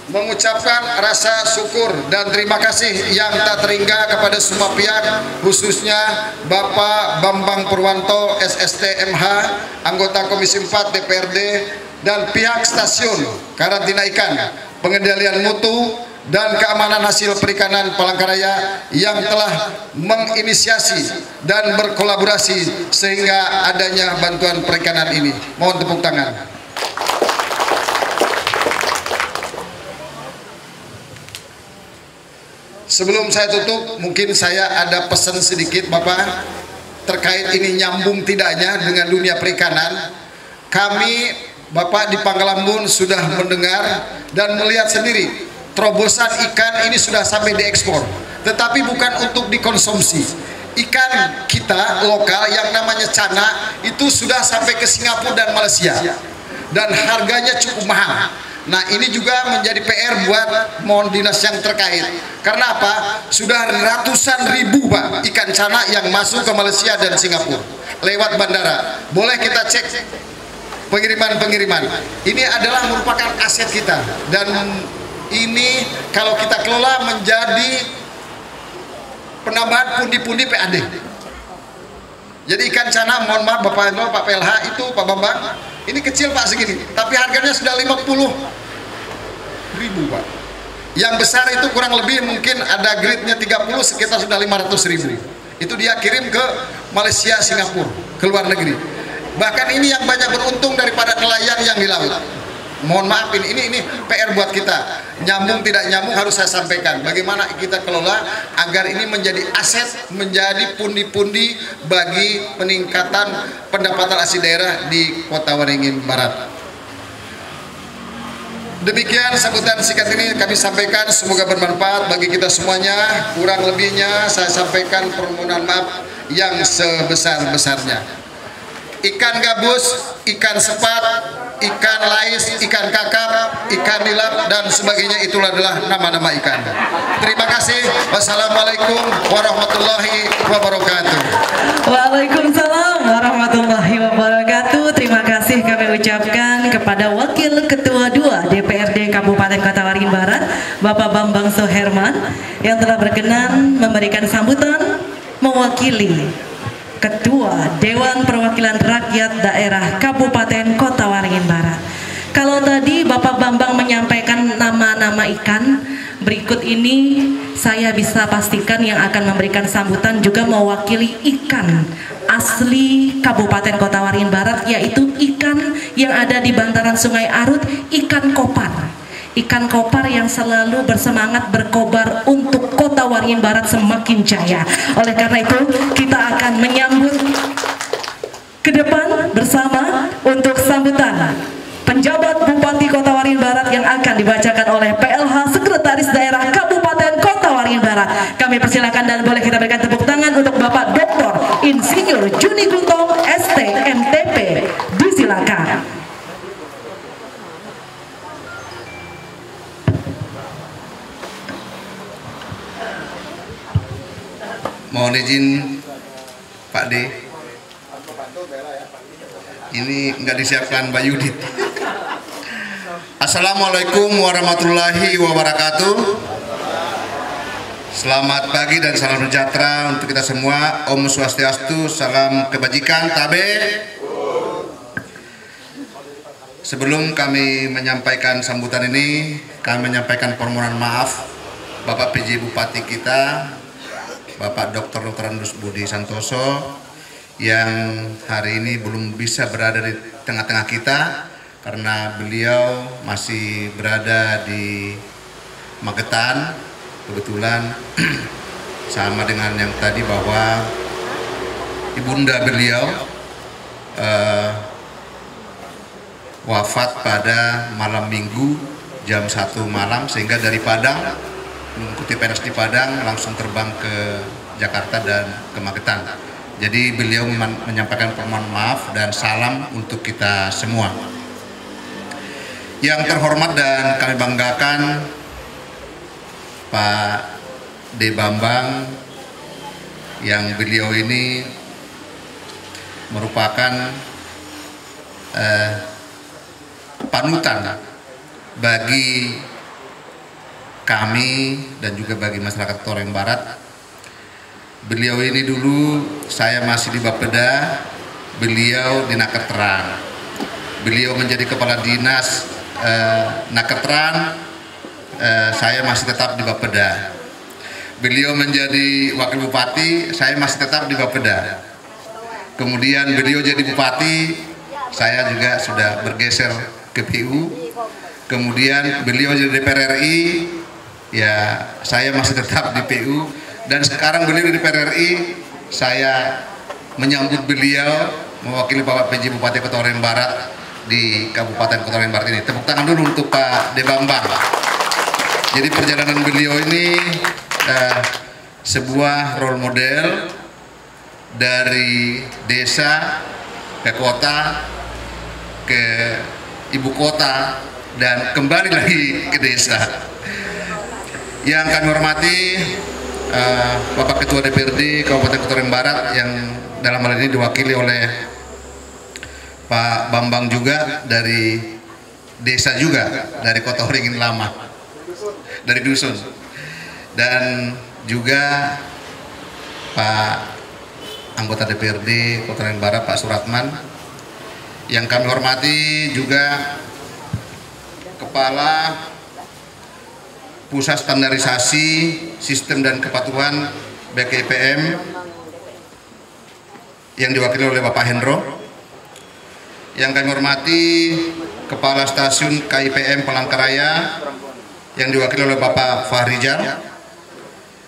mengucapkan rasa syukur dan terima kasih yang tak terhingga kepada semua pihak, khususnya Bapak Bambang Purwanto SST MH, anggota Komisi 4 DPRD, dan pihak stasiun karantina ikan, pengendalian mutu dan keamanan hasil perikanan Palangkaraya yang telah menginisiasi dan berkolaborasi sehingga adanya bantuan perikanan ini. Mohon tepuk tangan. Sebelum saya tutup, mungkin saya ada pesan sedikit Bapak terkait ini nyambung tidaknya dengan dunia perikanan. Kami Bapak di Pangkalambun sudah mendengar dan melihat sendiri terobosan ikan ini sudah sampai diekspor, tetapi bukan untuk dikonsumsi. Ikan kita lokal yang namanya cana itu sudah sampai ke Singapura dan Malaysia dan harganya cukup mahal. Nah, ini juga menjadi PR buat mohon dinas yang terkait. Karena apa? Sudah ratusan ribu Pak ikan cana yang masuk ke Malaysia dan Singapura lewat bandara. Boleh kita cek pengiriman-pengiriman. Ini adalah merupakan aset kita dan ini kalau kita kelola menjadi penambahan pundi-pundi PAD. Jadi ikan cana, mohon maaf Bapak Endo, Pak PLH itu Pak Bambang, ini kecil Pak segini, tapi harganya sudah 50.000 Pak. Yang besar itu kurang lebih mungkin ada grade-nya 30 sekitar sudah 500.000. Itu dia kirim ke Malaysia, Singapura, ke luar negeri. Bahkan ini yang banyak beruntung daripada nelayan yang di laut. Mohon maaf ini PR buat kita. Nyambung tidak nyambung harus saya sampaikan. Bagaimana kita kelola agar ini menjadi aset, menjadi pundi-pundi bagi peningkatan pendapatan asli daerah di Kota Waringin Barat. Demikian sambutan singkat ini kami sampaikan, semoga bermanfaat bagi kita semuanya. Kurang lebihnya saya sampaikan permohonan maaf yang sebesar-besarnya. Ikan gabus, ikan sepat, ikan lais, ikan kakap, ikan nilap, dan sebagainya itulah adalah nama-nama ikan. Terima kasih. Wassalamualaikum warahmatullahi wabarakatuh. Waalaikumsalam warahmatullahi wabarakatuh. Terima kasih kami ucapkan kepada Wakil Ketua 2 DPRD Kabupaten Kota Waringin Barat, Bapak Bambang Soherman, yang telah berkenan memberikan sambutan mewakili Ketua Dewan Perwakilan Rakyat Daerah Kabupaten Kota Waringin Barat. Kalau tadi Bapak Bambang menyampaikan nama-nama ikan, berikut ini saya bisa pastikan yang akan memberikan sambutan juga mewakili ikan asli Kabupaten Kota Waringin Barat, yaitu ikan yang ada di bantaran Sungai Arut, ikan kopar. Ikan kopar yang selalu bersemangat berkobar untuk Kota Waringin Barat semakin jaya. Oleh karena itu kita akan menyambut ke depan bersama untuk sambutan penjabat Bupati Kota Waringin Barat yang akan dibacakan oleh PLH Sekretaris Daerah Kabupaten Kota Waringin Barat. Kami persilakan dan boleh kita berikan tepuk tangan untuk Bapak Dr. Insinyur Juni Gutong ST MTP. Disilakan. Mohon izin Pak D, ini nggak disiapkan Mbak Yudit. Assalamualaikum warahmatullahi wabarakatuh. Selamat pagi dan salam sejahtera untuk kita semua. Om Swastiastu, salam kebajikan, tabe. Sebelum kami menyampaikan sambutan ini, kami menyampaikan permohonan maaf Bapak PJ Bupati kita Bapak Dr. Andes Budi Santoso yang hari ini belum bisa berada di tengah-tengah kita karena beliau masih berada di Magetan. Kebetulan sama dengan yang tadi bahwa ibunda beliau wafat pada malam Minggu jam 1 malam, sehingga dari Padang mengikuti pentas di Padang langsung terbang ke Jakarta dan ke Magetan. Jadi beliau menyampaikan permohonan maaf dan salam untuk kita semua. Yang terhormat dan kami banggakan Pak D. Bambang, yang beliau ini merupakan panutan bagi kami dan juga bagi masyarakat Toreng Barat. Beliau ini dulu saya masih di Bapeda, beliau di Naketran. Beliau menjadi kepala dinas Naketran, saya masih tetap di Bapeda. Beliau menjadi wakil bupati, saya masih tetap di Bapeda. Kemudian beliau jadi bupati, saya juga sudah bergeser ke PU. Kemudian beliau jadi DPR RI, ya saya masih tetap di PU. Dan sekarang beliau di DPR RI, saya menyambut beliau mewakili Bapak PJ Bupati Kota Toreng Barat di Kabupaten Kota Toreng Barat ini. Tepuk tangan dulu untuk Pak D. Bambang. Jadi perjalanan beliau ini sebuah role model dari desa ke kota, ke ibu kota, dan kembali lagi ke desa. Yang kami hormati Bapak Ketua DPRD Kabupaten Kota Toreng Barat yang dalam hal ini diwakili oleh Pak Bambang juga dari desa juga, dari Kota Toreng Lama, dari dusun, dan juga Pak anggota DPRD Kota Toreng Barat Pak Suratman. Yang kami hormati juga Kepala Pusat Standarisasi Sistem dan Kepatuhan BKIPM yang diwakili oleh Bapak Hendro. Yang kami hormati Kepala Stasiun KIPM Palangkaraya yang diwakili oleh Bapak Fahrizal.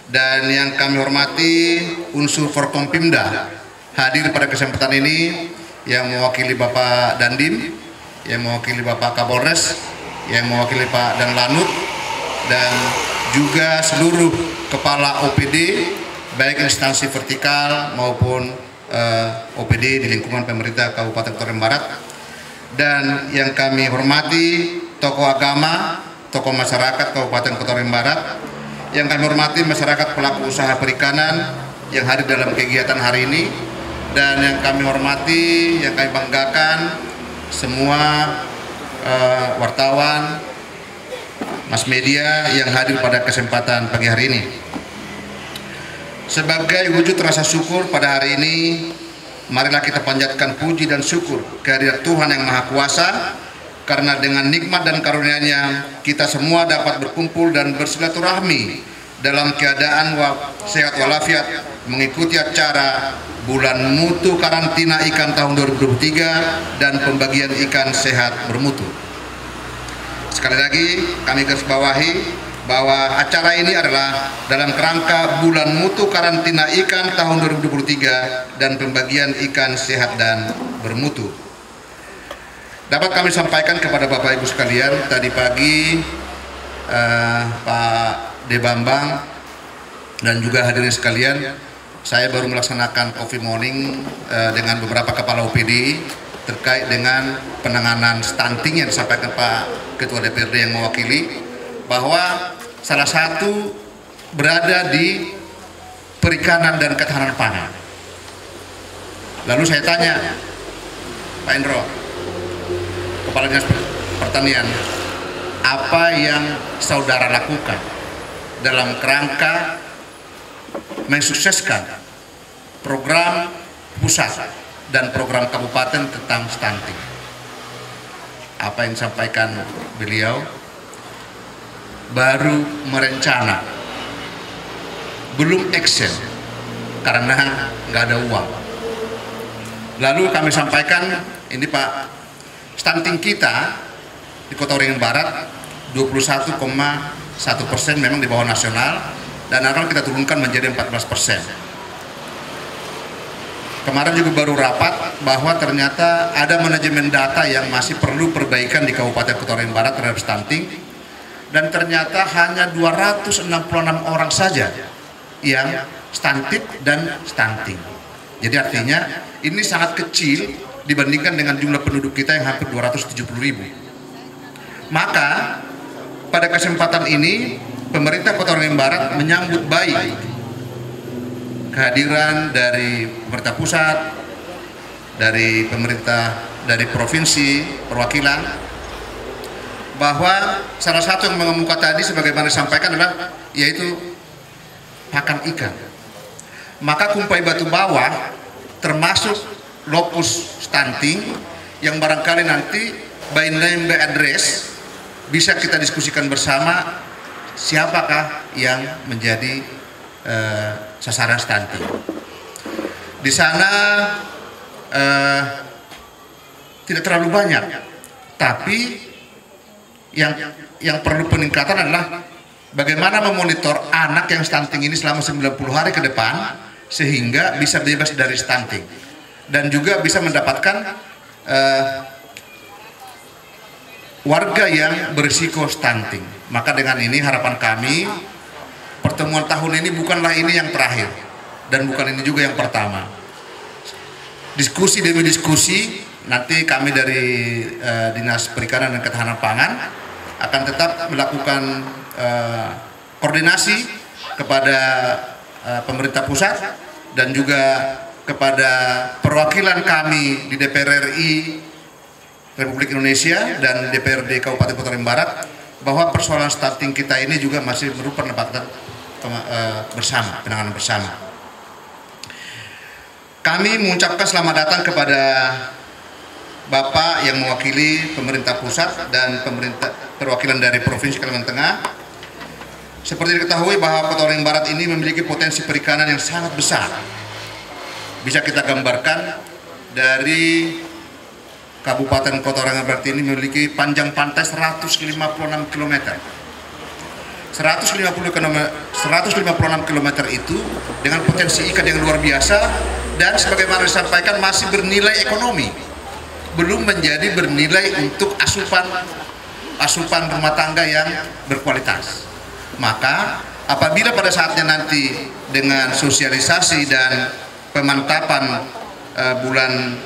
Dan yang kami hormati unsur Forkompimda hadir pada kesempatan ini yang mewakili Bapak Dandim, yang mewakili Bapak Kapolres, yang mewakili Pak Danlanut, dan juga seluruh kepala OPD baik instansi vertikal maupun OPD di lingkungan pemerintah Kabupaten Toreng Barat. Dan yang kami hormati tokoh agama, tokoh masyarakat Kabupaten Toreng Barat. Yang kami hormati masyarakat pelaku usaha perikanan yang hadir dalam kegiatan hari ini. Dan yang kami hormati, yang kami banggakan semua wartawan, mass media yang hadir pada kesempatan pagi hari ini. Sebagai wujud rasa syukur pada hari ini, marilah kita panjatkan puji dan syukur kehadirat Tuhan yang Maha Kuasa, karena dengan nikmat dan karunia-Nya kita semua dapat berkumpul dan bersilaturahmi dalam keadaan sehat walafiat mengikuti acara Bulan Mutu Karantina Ikan tahun 2023 dan pembagian ikan sehat bermutu. Sekali lagi kami garis bawahi bahwa acara ini adalah dalam kerangka Bulan Mutu Karantina Ikan tahun 2023 dan pembagian ikan sehat dan bermutu. Dapat kami sampaikan kepada Bapak Ibu sekalian, tadi pagi Pak D. Bambang dan juga hadirin sekalian, saya baru melaksanakan coffee morning dengan beberapa kepala OPD terkait dengan penanganan stunting yang disampaikan Pak Ketua DPRD yang mewakili, bahwa salah satu berada di perikanan dan ketahanan pangan. Lalu saya tanya Pak Indro, Kepala Dinas Pertanian, apa yang saudara lakukan dalam kerangka mensukseskan program pusat dan program kabupaten tentang stunting? Apa yang disampaikan beliau? Baru merencana, belum action, karena nggak ada uang. Lalu kami sampaikan, ini Pak, stunting kita di Kota Waringin Barat 21,1% memang di bawah nasional, dan akan kita turunkan menjadi 14%. Kemarin juga baru rapat bahwa ternyata ada manajemen data yang masih perlu perbaikan di Kabupaten Kota Waringin Barat terhadap stunting, dan ternyata hanya 266 orang saja yang stunted dan stunting. Jadi artinya ini sangat kecil dibandingkan dengan jumlah penduduk kita yang hampir 270.000. Maka pada kesempatan ini pemerintah Kota Waringin Barat menyambut baik kehadiran dari pemerintah pusat, dari pemerintah dari provinsi, perwakilan, bahwa salah satu yang mengemuka tadi sebagaimana disampaikan adalah yaitu pakan ikan. Maka Kumpai Batu Bawah termasuk lokus stunting yang barangkali nanti by name by address bisa kita diskusikan bersama siapakah yang menjadi sasaran stunting. Di sana tidak terlalu banyak, tapi yang perlu peningkatan adalah bagaimana memonitor anak yang stunting ini selama 90 hari ke depan sehingga bisa bebas dari stunting dan juga bisa mendapatkan warga yang berisiko stunting. Maka dengan ini harapan kami pertemuan tahun ini bukanlah ini yang terakhir dan bukan ini juga yang pertama. Diskusi demi diskusi nanti kami dari Dinas Perikanan dan Ketahanan Pangan akan tetap melakukan koordinasi kepada pemerintah pusat dan juga kepada perwakilan kami di DPR RI Republik Indonesia dan DPRD Kabupaten Kota Waringin Barat bahwa persoalan stunting kita ini juga masih merupakan pendapatan bersama, penanganan bersama. Kami mengucapkan selamat datang kepada Bapak yang mewakili pemerintah pusat dan pemerintah perwakilan dari Provinsi Kalimantan Tengah. Seperti diketahui bahwa Kota Waringin Barat ini memiliki potensi perikanan yang sangat besar. Bisa kita gambarkan dari Kabupaten Kota Waringin Barat ini memiliki panjang pantai 156 km. 156 km itu dengan potensi ikan yang luar biasa dan sebagaimana disampaikan masih bernilai ekonomi, belum menjadi bernilai untuk asupan rumah tangga yang berkualitas. Maka apabila pada saatnya nanti dengan sosialisasi dan pemantapan bulan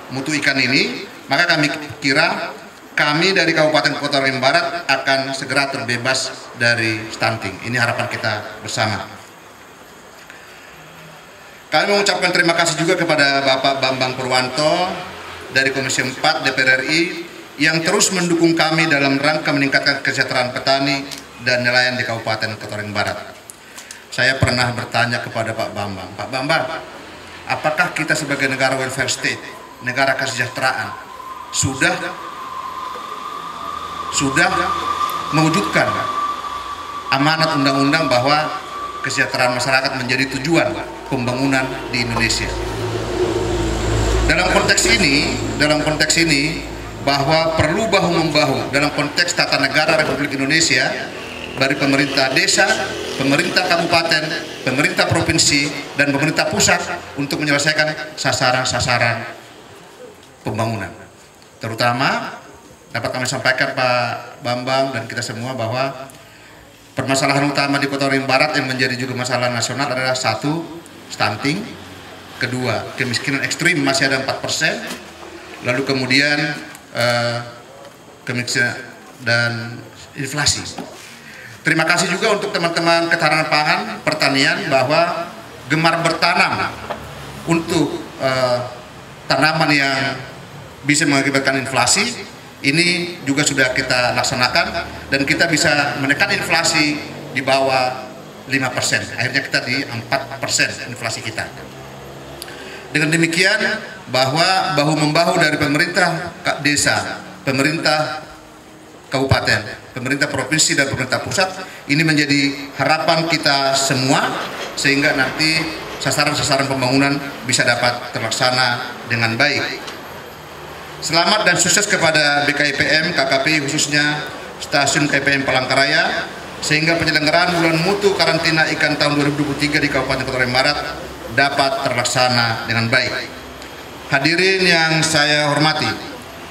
mutu ikan ini, maka kami kira kami dari Kabupaten Kota Waringin Barat akan segera terbebas dari stunting. Ini harapan kita bersama. Kami mengucapkan terima kasih juga kepada Bapak Bambang Purwanto dari Komisi 4 DPR RI yang terus mendukung kami dalam rangka meningkatkan kesejahteraan petani dan nelayan di Kabupaten Kota Waringin Barat. Saya pernah bertanya kepada Pak Bambang, Pak Bambang, apakah kita sebagai negara welfare state, negara kesejahteraan, sudah mewujudkan amanat undang-undang bahwa kesejahteraan masyarakat menjadi tujuan pembangunan di Indonesia. Dalam konteks ini bahwa perlu bahu-membahu dalam konteks tata negara Republik Indonesia dari pemerintah desa, pemerintah kabupaten, pemerintah provinsi, dan pemerintah pusat untuk menyelesaikan sasaran-sasaran pembangunan. Terutama dapat kami sampaikan Pak Bambang dan kita semua bahwa permasalahan utama di Kota Waringin Barat yang menjadi juga masalah nasional adalah satu, stunting, kedua, kemiskinan ekstrim masih ada 4%, lalu kemudian kemiskinan dan inflasi. Terima kasih juga untuk teman-teman ketahanan pangan, pertanian bahwa gemar bertanam untuk tanaman yang bisa mengakibatkan inflasi. Ini juga sudah kita laksanakan dan kita bisa menekan inflasi di bawah 5%. Akhirnya kita di 4% inflasi kita. Dengan demikian bahwa bahu-membahu dari pemerintah desa, pemerintah kabupaten, pemerintah provinsi dan pemerintah pusat. Ini menjadi harapan kita semua sehingga nanti sasaran-sasaran pembangunan bisa dapat terlaksana dengan baik. Selamat dan sukses kepada BKIPM, KKP khususnya Stasiun KPM Palangkaraya, sehingga penyelenggaraan bulan mutu karantina ikan tahun 2023 di Kabupaten Kota Waringin Barat dapat terlaksana dengan baik. Hadirin yang saya hormati,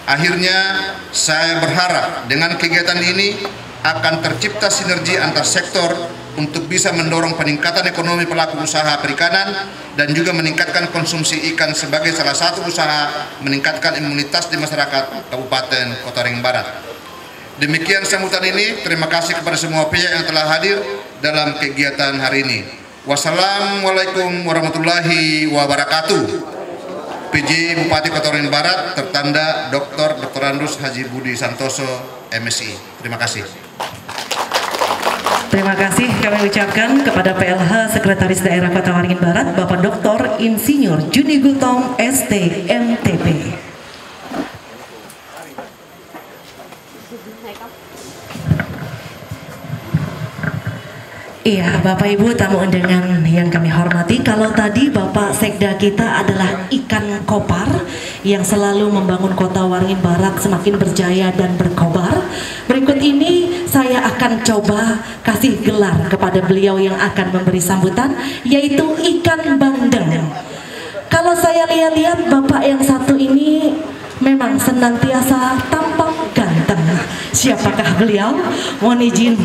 akhirnya saya berharap dengan kegiatan ini akan tercipta sinergi antar sektor untuk bisa mendorong peningkatan ekonomi pelaku usaha perikanan dan juga meningkatkan konsumsi ikan sebagai salah satu usaha meningkatkan imunitas di masyarakat Kabupaten Kota Waringin Barat. Demikian sambutan ini, terima kasih kepada semua pihak yang telah hadir dalam kegiatan hari ini. Wassalamualaikum warahmatullahi wabarakatuh. PJ Bupati Kota Waringin Barat tertanda Dr. Andus Haji Budi Santoso, MSI. Terima kasih. Terima kasih kami ucapkan kepada PLH Sekretaris Daerah Kota Waringin Barat, Bapak Dr. Insinyur Juni Gultom, ST, MTP. Iya, Bapak Ibu tamu undangan yang kami hormati, kalau tadi Bapak Sekda kita adalah ikan kopar yang selalu membangun Kota Waringin Barat semakin berjaya dan berkobar. Berikut ini saya akan coba kasih gelar kepada beliau yang akan memberi sambutan, yaitu ikan bandeng. Kalau saya lihat-lihat Bapak yang satu ini memang senantiasa tampak ganteng. Siapakah beliau? Mohon izin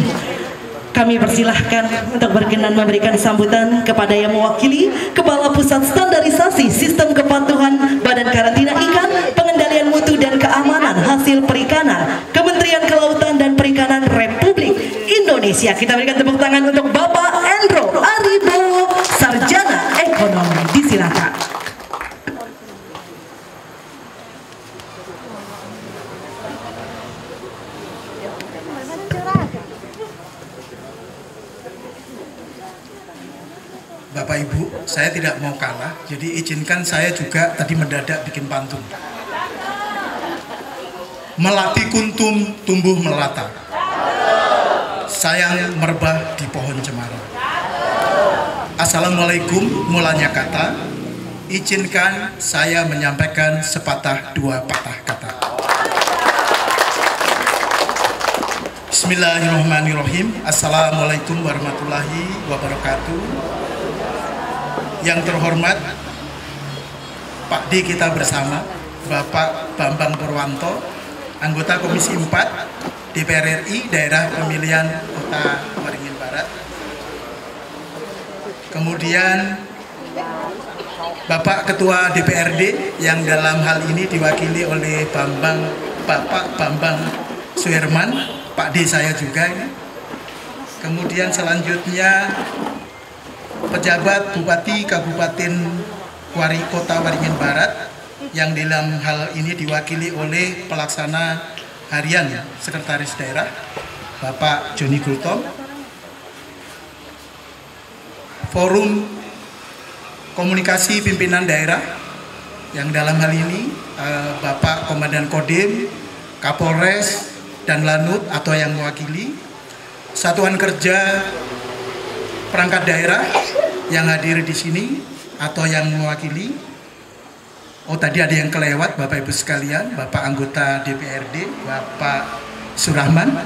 kami persilahkan untuk berkenan memberikan sambutan kepada yang mewakili Kepala Pusat Standarisasi Sistem Kepatuhan Badan Karantina Ikan, Pengendalian Mutu dan Keamanan Hasil Perikanan, Kementerian Kelautan dan Perikanan Republik Indonesia. Kita berikan tepuk tangan untuk Bapak Endro Aribo, Sarjana Ekonomi. Disilakan. Bapak Ibu, saya tidak mau kalah, jadi izinkan saya juga tadi mendadak bikin pantun. Melati kuntum tumbuh melata, sayang merebah di pohon cemara. Assalamualaikum, mulanya kata, izinkan saya menyampaikan sepatah dua patah kata. Bismillahirrahmanirrahim. Assalamualaikum warahmatullahi wabarakatuh. Yang terhormat Pak D kita bersama, Bapak Bambang Purwanto, anggota Komisi 4 DPR RI Daerah Pemilihan Kota Waringin Barat. Kemudian Bapak Ketua DPRD yang dalam hal ini diwakili oleh Bapak Bambang Suherman, Pak D saya juga ini. Kemudian selanjutnya pejabat Bupati Kabupaten Kota Waringin Barat yang dalam hal ini diwakili oleh pelaksana harian Sekretaris Daerah Bapak Joni Gultom, Forum Komunikasi Pimpinan Daerah yang dalam hal ini Bapak Komandan Kodim, Kapolres dan Lanut atau yang mewakili, Satuan Kerja Perangkat Daerah yang hadir di sini atau yang mewakili. Oh, tadi ada yang kelewat Bapak Ibu sekalian, Bapak anggota DPRD, Bapak Surahman.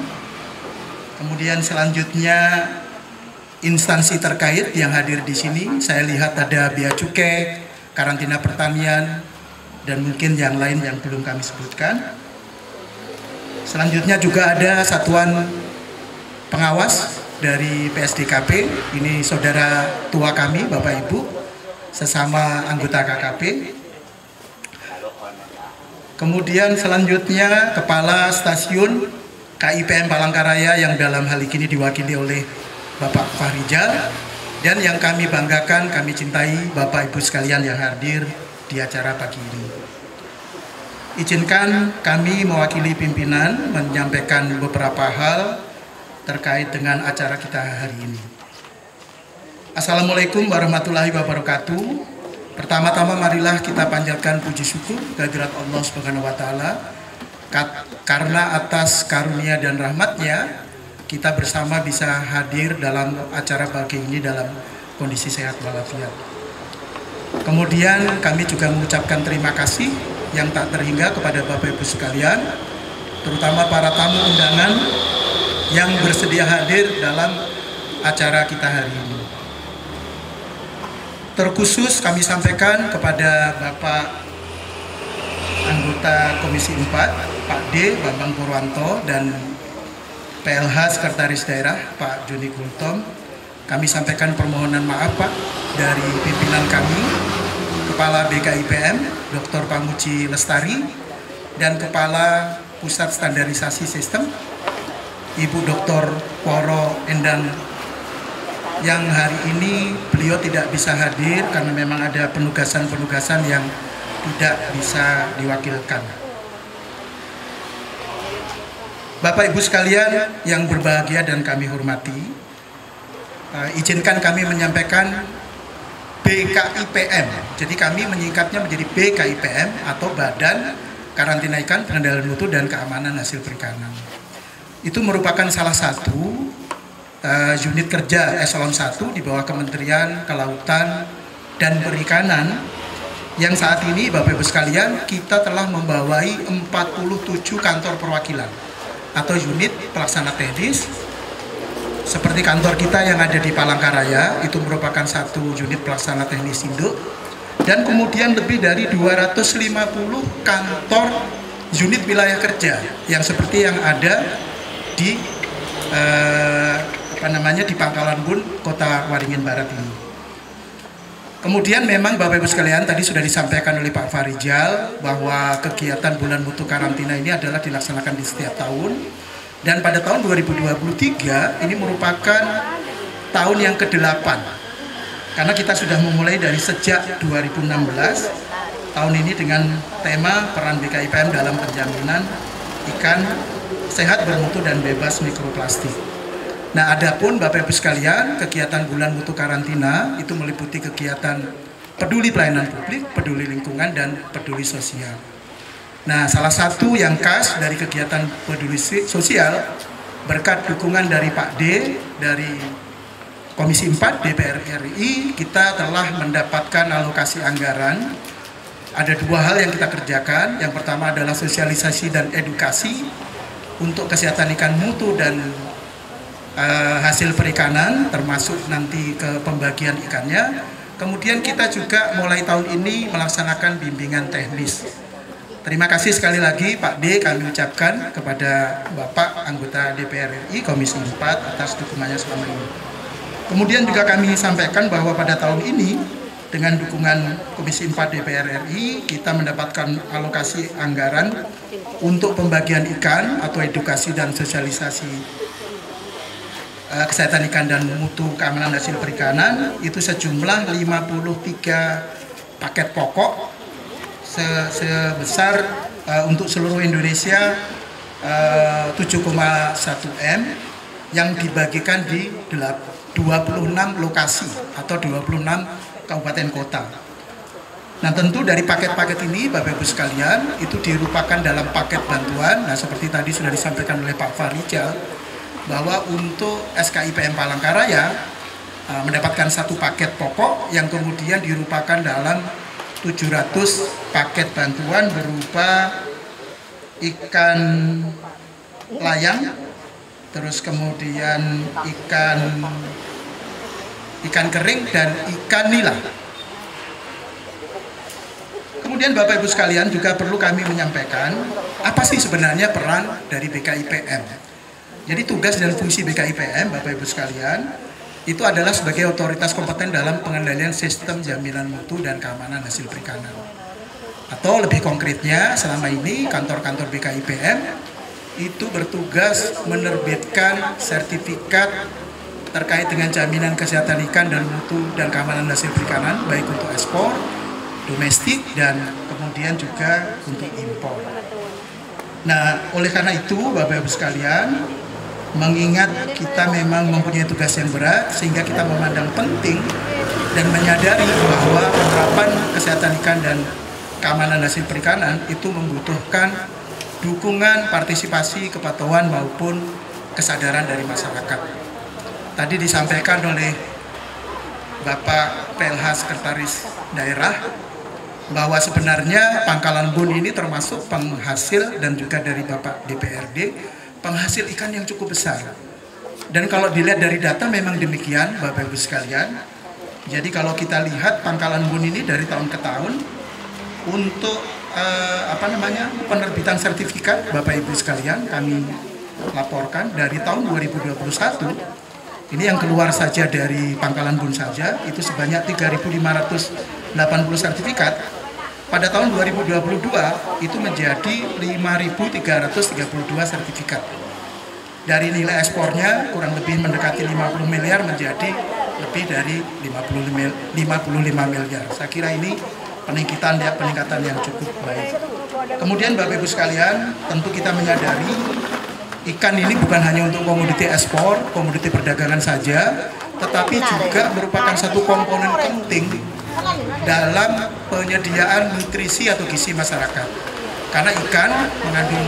Kemudian selanjutnya instansi terkait yang hadir di sini. Saya lihat ada Bea Cukai, Karantina Pertanian, dan mungkin yang lain yang belum kami sebutkan. Selanjutnya juga ada satuan pengawas dari PSDKP, ini saudara tua kami, Bapak Ibu, sesama anggota KKP. Kemudian selanjutnya Kepala Stasiun KIPM Palangkaraya yang dalam hal ini diwakili oleh Bapak Fahrijal, dan yang kami banggakan, kami cintai Bapak Ibu sekalian yang hadir di acara pagi ini. Izinkan kami mewakili pimpinan menyampaikan beberapa hal terkait dengan acara kita hari ini. Assalamualaikum warahmatullahi wabarakatuh. Pertama-tama marilah kita panjatkan puji syukur kehadirat Allah Subhanahu wa taala karena atas karunia dan rahmatnya kita bersama bisa hadir dalam acara pagi ini dalam kondisi sehat walafiat. Kemudian kami juga mengucapkan terima kasih yang tak terhingga kepada Bapak Ibu sekalian, terutama para tamu undangan yang bersedia hadir dalam acara kita hari ini. Terkhusus kami sampaikan kepada Bapak anggota Komisi 4, Pak D. Bambang Purwanto, dan PLH Sekretaris Daerah Pak Joni Gultom. Kami sampaikan permohonan maaf Pak dari pimpinan kami, Kepala BKIPM Dr. Pamuji Lestari, dan Kepala Pusat Standarisasi Sistem Ibu Dr. Poro Endang, yang hari ini beliau tidak bisa hadir karena memang ada penugasan-penugasan yang tidak bisa diwakilkan. Bapak Ibu sekalian yang berbahagia dan kami hormati, izinkan kami menyampaikan BKIPM. Jadi kami menyingkatnya menjadi BKIPM atau Badan Karantina Ikan Pengendalian Mutu dan Keamanan Hasil Perikanan. Itu merupakan salah satu unit kerja eselon 1 di bawah Kementerian Kelautan dan Perikanan, yang saat ini Bapak Ibu sekalian kita telah membawai 47 kantor perwakilan atau unit pelaksana teknis, seperti kantor kita yang ada di Palangkaraya, itu merupakan satu unit pelaksana teknis induk, dan kemudian lebih dari 250 kantor unit wilayah kerja yang seperti yang ada di di Pangkalan Bun, Kota Waringin Barat ini. Kemudian memang Bapak Ibu sekalian tadi sudah disampaikan oleh Pak Farijal bahwa kegiatan bulan mutu karantina ini adalah dilaksanakan di setiap tahun, dan pada tahun 2023 ini merupakan tahun yang ke-8 karena kita sudah memulai dari sejak 2016 tahun ini dengan tema peran BKIPM dalam penjaminan ikan sehat, bermutu, dan bebas mikroplastik. Nah, adapun Bapak Ibu sekalian, kegiatan bulan mutu karantina itu meliputi kegiatan peduli pelayanan publik, peduli lingkungan, dan peduli sosial. Nah, salah satu yang khas dari kegiatan peduli sosial, berkat dukungan dari Pak D, dari Komisi 4 DPR RI, kita telah mendapatkan alokasi anggaran. Ada dua hal yang kita kerjakan. Yang pertama adalah sosialisasi dan edukasi untuk kesehatan ikan mutu dan hasil perikanan, termasuk nanti ke pembagian ikannya. Kemudian kita juga mulai tahun ini melaksanakan bimbingan teknis. Terima kasih sekali lagi Pak D kami ucapkan kepada Bapak anggota DPR RI Komisi 4 atas dukungannya selama ini. Kemudian juga kami sampaikan bahwa pada tahun ini dengan dukungan Komisi 4 DPR RI kita mendapatkan alokasi anggaran untuk pembagian ikan atau edukasi dan sosialisasi kesehatan ikan dan mutu keamanan hasil perikanan itu sejumlah 53 paket pokok sebesar untuk seluruh Indonesia 7,1 M yang dibagikan di 26 lokasi atau 26 kabupaten kota. Nah, tentu dari paket-paket ini Bapak Ibu sekalian itu dirupakan dalam paket bantuan. Nah, seperti tadi sudah disampaikan oleh Pak Farijal bahwa untuk SKIPM Palangkaraya mendapatkan satu paket pokok yang kemudian dirupakan dalam 700 paket bantuan berupa ikan layang, terus kemudian ikan kering dan ikan nila. Kemudian Bapak Ibu sekalian juga perlu kami menyampaikan apa sih sebenarnya peran dari BKIPM. Jadi tugas dan fungsi BKIPM, Bapak Ibu sekalian, itu adalah sebagai otoritas kompeten dalam pengendalian sistem jaminan mutu dan keamanan hasil perikanan. Atau lebih konkretnya, selama ini kantor-kantor BKIPM itu bertugas menerbitkan sertifikat terkait dengan jaminan kesehatan ikan dan mutu dan keamanan hasil perikanan, baik untuk ekspor, domestik, dan kemudian juga untuk impor. Nah, oleh karena itu, Bapak Ibu sekalian, mengingat kita memang mempunyai tugas yang berat, sehingga kita memandang penting dan menyadari bahwa penerapan kesehatan ikan dan keamanan hasil perikanan itu membutuhkan dukungan, partisipasi, kepatuhan maupun kesadaran dari masyarakat. Tadi disampaikan oleh Bapak PLH Sekretaris Daerah bahwa sebenarnya Pangkalan Bun ini termasuk penghasil dan juga dari Bapak DPRD penghasil ikan yang cukup besar. Dan kalau dilihat dari data memang demikian, Bapak Ibu sekalian. Jadi kalau kita lihat Pangkalan Bun ini dari tahun ke tahun untuk penerbitan sertifikat, Bapak Ibu sekalian, kami laporkan dari tahun 2021 ini yang keluar saja dari Pangkalan Bun saja itu sebanyak 3.580 sertifikat. Pada tahun 2022 itu menjadi 5.332 sertifikat. Dari nilai ekspornya kurang lebih mendekati 50 miliar menjadi lebih dari 55 miliar. Saya kira ini peningkatan yang cukup baik. Kemudian Bapak Ibu sekalian, tentu kita menyadari ikan ini bukan hanya untuk komoditi ekspor, komoditi perdagangan saja, tetapi juga merupakan satu komponen penting dalam penyediaan nutrisi atau gizi masyarakat. Karena ikan mengandung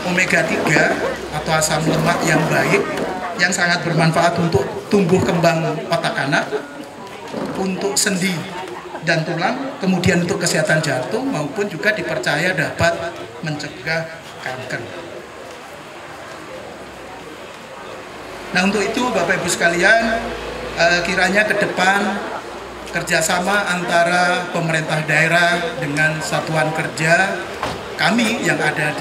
omega 3 atau asam lemak yang baik, yang sangat bermanfaat untuk tumbuh kembang otak anak, untuk sendi dan tulang, kemudian untuk kesehatan jantung, maupun juga dipercaya dapat mencegah kanker. Nah, untuk itu Bapak Ibu sekalian, kiranya ke depan kerjasama antara pemerintah daerah dengan satuan kerja kami yang ada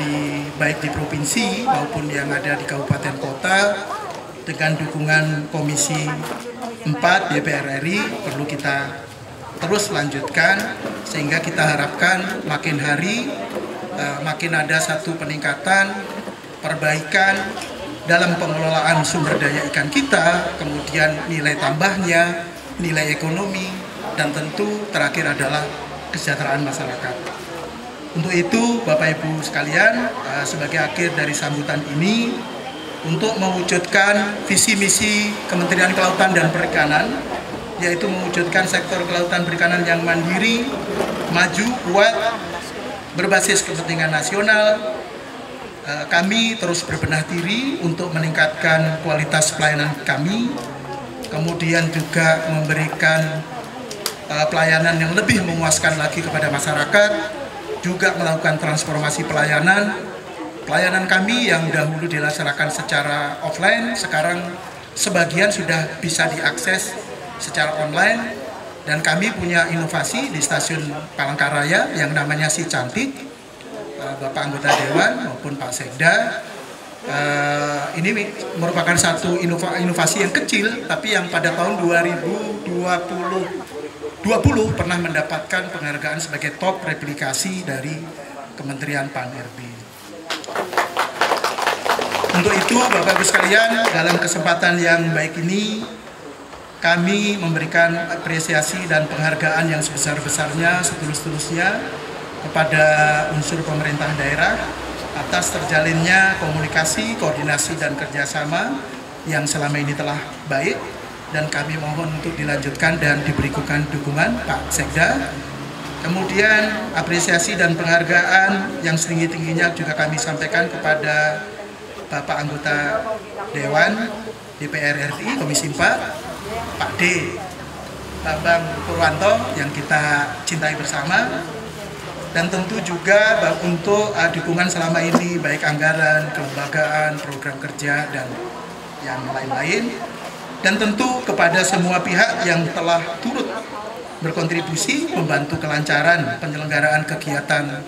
baik di provinsi maupun yang ada di kabupaten kota dengan dukungan Komisi 4 DPR RI perlu kita terus lanjutkan, sehingga kita harapkan makin hari makin ada satu peningkatan, perbaikan dalam pengelolaan sumber daya ikan kita, kemudian nilai tambahnya, nilai ekonomi, dan tentu terakhir adalah kesejahteraan masyarakat. Untuk itu Bapak Ibu sekalian, sebagai akhir dari sambutan ini, untuk mewujudkan visi misi Kementerian Kelautan dan Perikanan, yaitu mewujudkan sektor kelautan perikanan yang mandiri, maju, kuat, berbasis kepentingan nasional, kami terus berbenah diri untuk meningkatkan kualitas pelayanan kami, kemudian juga memberikan pelayanan yang lebih memuaskan lagi kepada masyarakat, juga melakukan transformasi pelayanan kami yang dahulu dilaksanakan secara offline, sekarang sebagian sudah bisa diakses secara online, dan kami punya inovasi di stasiun Palangkaraya yang namanya Si Cantik. Bapak anggota Dewan maupun Pak Sekda, ini merupakan satu inovasi yang kecil, tapi yang pada tahun 2020 pernah mendapatkan penghargaan sebagai top replikasi dari Kementerian Pan-RB. Untuk itu Bapak Ibu sekalian, dalam kesempatan yang baik ini kami memberikan apresiasi dan penghargaan yang sebesar-besarnya, setulus-tulusnya kepada unsur pemerintah daerah atas terjalinnya komunikasi, koordinasi, dan kerjasama yang selama ini telah baik, dan kami mohon untuk dilanjutkan dan diberikan dukungan Pak Sekda. Kemudian apresiasi dan penghargaan yang setinggi-tingginya juga kami sampaikan kepada Bapak anggota Dewan DPR RI Komisi 4, Pak D. Bambang Purwanto yang kita cintai bersama, dan tentu juga untuk dukungan selama ini baik anggaran, kelembagaan, program kerja, dan yang lain-lain, dan tentu kepada semua pihak yang telah turut berkontribusi membantu kelancaran penyelenggaraan kegiatan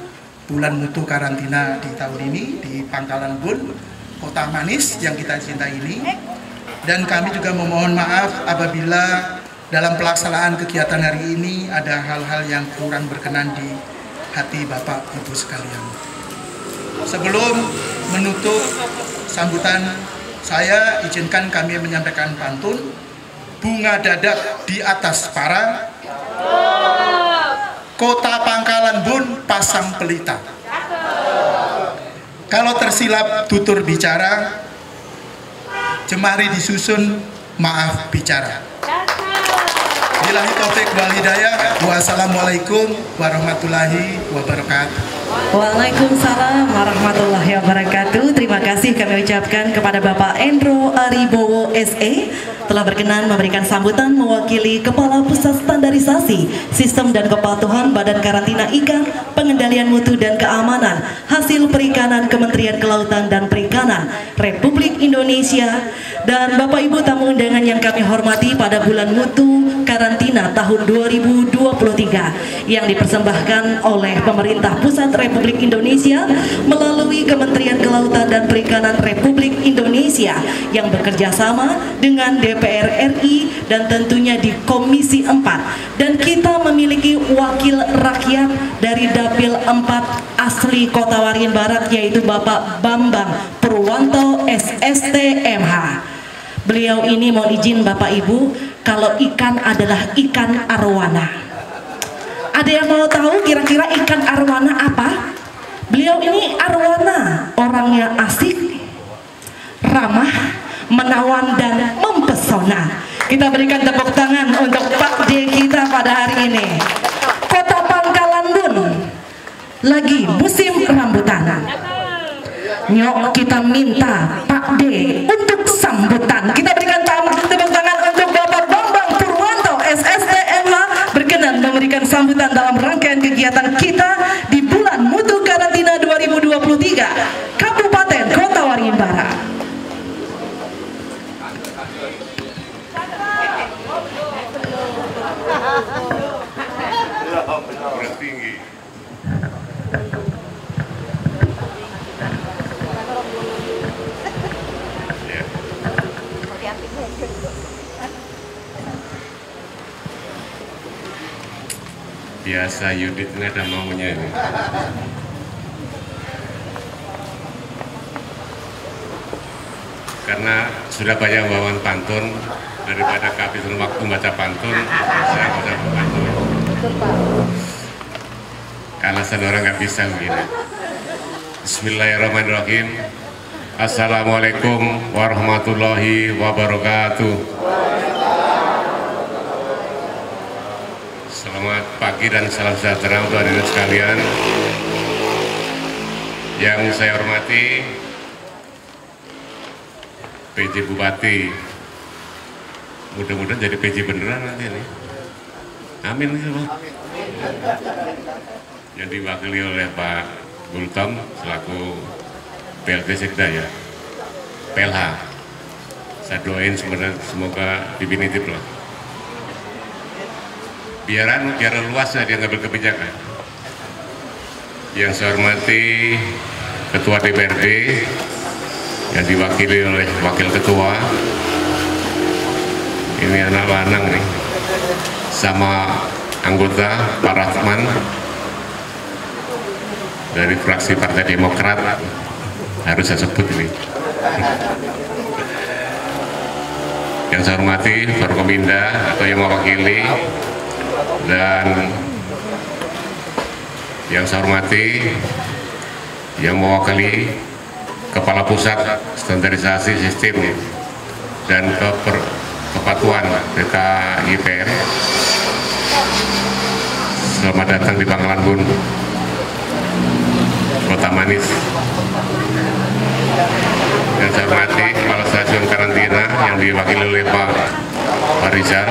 Bulan Mutu Karantina di tahun ini di Pangkalan Bun, Kota Manis yang kita cintai ini. Dan kami juga memohon maaf apabila dalam pelaksanaan kegiatan hari ini ada hal-hal yang kurang berkenan di hati Bapak Ibu sekalian. Sebelum menutup sambutan saya, izinkan kami menyampaikan pantun Bunga Dadak di Atas Para, Kota Pangkalan Bun Pasang Pelita. Kalau tersilap tutur bicara, jemari disusun maaf bicara. Billahi taufik wal hidayah. Wassalamualaikum warahmatullahi wabarakatuh. Waalaikumsalam warahmatullahi wabarakatuh. Terima kasih kami ucapkan kepada Bapak Endro Aribowo SE telah berkenan memberikan sambutan mewakili Kepala Pusat Standarisasi Sistem dan Kepatuhan Badan Karantina Ikan, Pengendalian Mutu dan Keamanan Hasil Perikanan Kementerian Kelautan dan Perikanan Republik Indonesia, dan Bapak Ibu tamu undangan yang kami hormati pada bulan mutu karantina tahun 2023 yang dipersembahkan oleh pemerintah pusat Republik Indonesia melalui Kementerian Kelautan dan Perikanan Republik Indonesia yang bekerja sama dengan DPR RI dan tentunya di Komisi 4, dan kita memiliki wakil rakyat dari Dapil 4 asli Kota Waringin Barat, yaitu Bapak Bambang Purwanto SST MH. Beliau ini mohon izin Bapak Ibu, kalau ikan adalah ikan arwana. Ada yang mau tahu kira-kira ikan arwana apa? Beliau ini arwana, orangnya asik, ramah, menawan dan mempesona. Kita berikan tepuk tangan untuk Pak D kita pada hari ini. Kota Pangkalan Bun lagi musim rambutan. Nyok kita minta Pak D untuk sambutan. Kita berikan tepuk tangan untuk Bapak Bambang Purwanto SSTMH berkenan memberikan sambutan dalam rangkaian kegiatan kita di bulan mutu karantina 2023 Kabupaten Kota Waringin Barat. Tinggi. Biasa Yudit ini ada maunya ini. Karena sudah banyak bawaan pantun, daripada kehabisan waktu baca pantun, saya baca pantun. Alasan orang nggak bisa begini. Bismillahirrahmanirrahim. Assalamualaikum warahmatullahi wabarakatuh. Selamat pagi dan salam sejahtera untuk hadirin sekalian. Yang saya hormati PJ Bupati, mudah-mudahan jadi PJ beneran nanti ini. Amin gitu. Yang diwakili oleh Pak Gultom selaku PLT Sekda ya, PLH. Saya doain sebenarnya semoga definitif lah. Biar luas ya dia ngambil kebijakan. Yang saya hormati Ketua DPRD yang diwakili oleh Wakil Ketua. Ini anak lanang nih, sama anggota Pak Rahman dari fraksi Partai Demokrat, harus saya sebut ini. Yang saya hormati Forkominda atau yang mewakili, dan yang saya hormati yang mewakili Kepala Pusat Standarisasi Sistem dan Kepatuhan BKIPR. Selamat datang di Pangkalan Bun, Kota Manis. Yang saya hormati Kepala Stasiun Karantina yang diwakili oleh Pak Rizal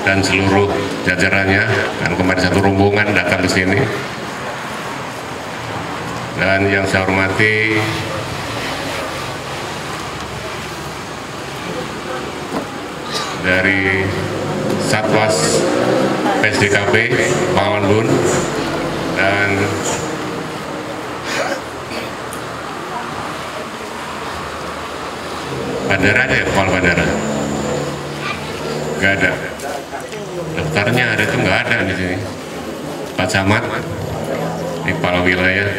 dan seluruh jajarannya, dan kemarin satu rombongan datang ke sini. Dan yang saya hormati dari Satwas PSDKP Pangkalan Bun dan bandara aja ya, kepala bandara nggak ada, daftarnya ada tuh nggak ada di sini. Pak Camat, di kepala wilayah,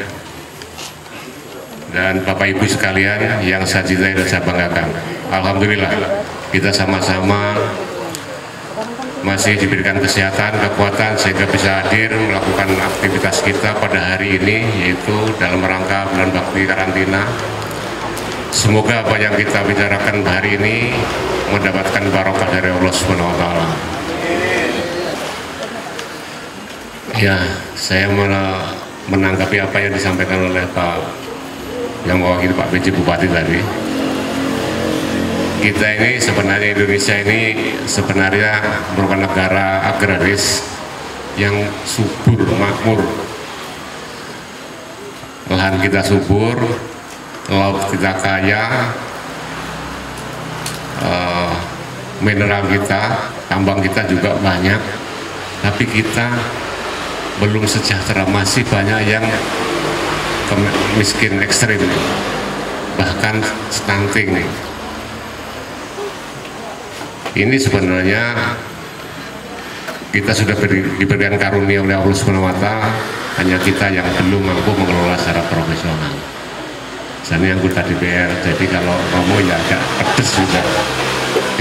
dan Bapak Ibu sekalian yang saya cintai dan saya banggakan. Alhamdulillah kita sama-sama masih diberikan kesehatan, kekuatan sehingga bisa hadir melakukan aktivitas kita pada hari ini, yaitu dalam rangka bulan bakti karantina. Semoga apa yang kita bicarakan hari ini mendapatkan barokah dari Allah Subhanahu wa Ta'ala. Ya, saya menanggapi apa yang disampaikan oleh Pak yang mewakili Pak PJ Bupati tadi. Kita ini sebenarnya, Indonesia ini sebenarnya merupakan negara agraris yang subur, makmur. Lahan kita subur, laut kita kaya, mineral kita, tambang kita juga banyak, tapi kita belum sejahtera, masih banyak yang miskin ekstrim, bahkan stunting nih. Ini sebenarnya kita sudah diberikan karunia oleh Allah SWT, hanya kita yang belum mampu mengelola secara profesional. Saya anggota DPR, jadi kalau ngomong ya agak pedes juga.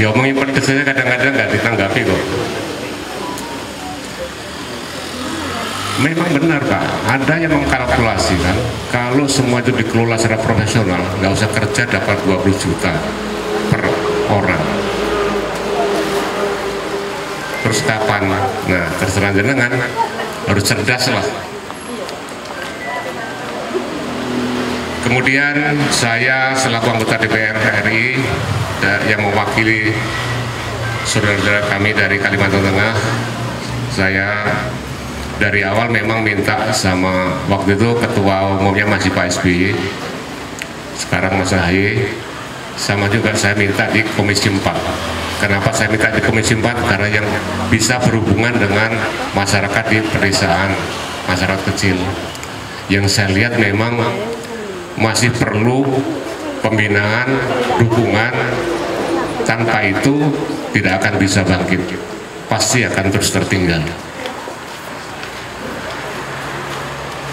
Diomongin pedes saja kadang-kadang nggak ditanggapi kok. Memang benar Pak, ada yang mengkalkulasi kan, kalau semua itu dikelola secara profesional, nggak usah kerja dapat 20 juta per orang. Terus kapan? Nah, terserah jenengan, harus cerdas lah. Kemudian saya selaku anggota DPR RI yang mewakili saudara-saudara kami dari Kalimantan Tengah, saya dari awal memang minta sama waktu itu ketua umumnya masih Pak SBY, sekarang Mas Ahy, sama juga saya minta di Komisi 4. Kenapa saya minta di Komisi 4? Karena yang bisa berhubungan dengan masyarakat di pedesaan, masyarakat kecil. Yang saya lihat memang masih perlu pembinaan, dukungan. Tanpa itu tidak akan bisa bangkit, pasti akan terus tertinggal.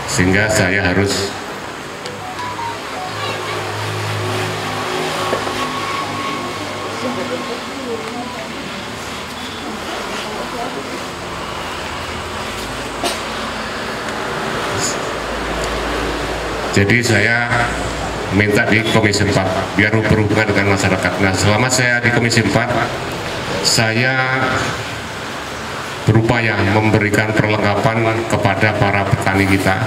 Sehingga saya harus minta di Komisi 4 biar berhubungan dengan masyarakat. Nah, selama saya di Komisi 4, saya berupaya memberikan perlengkapan kepada para petani kita.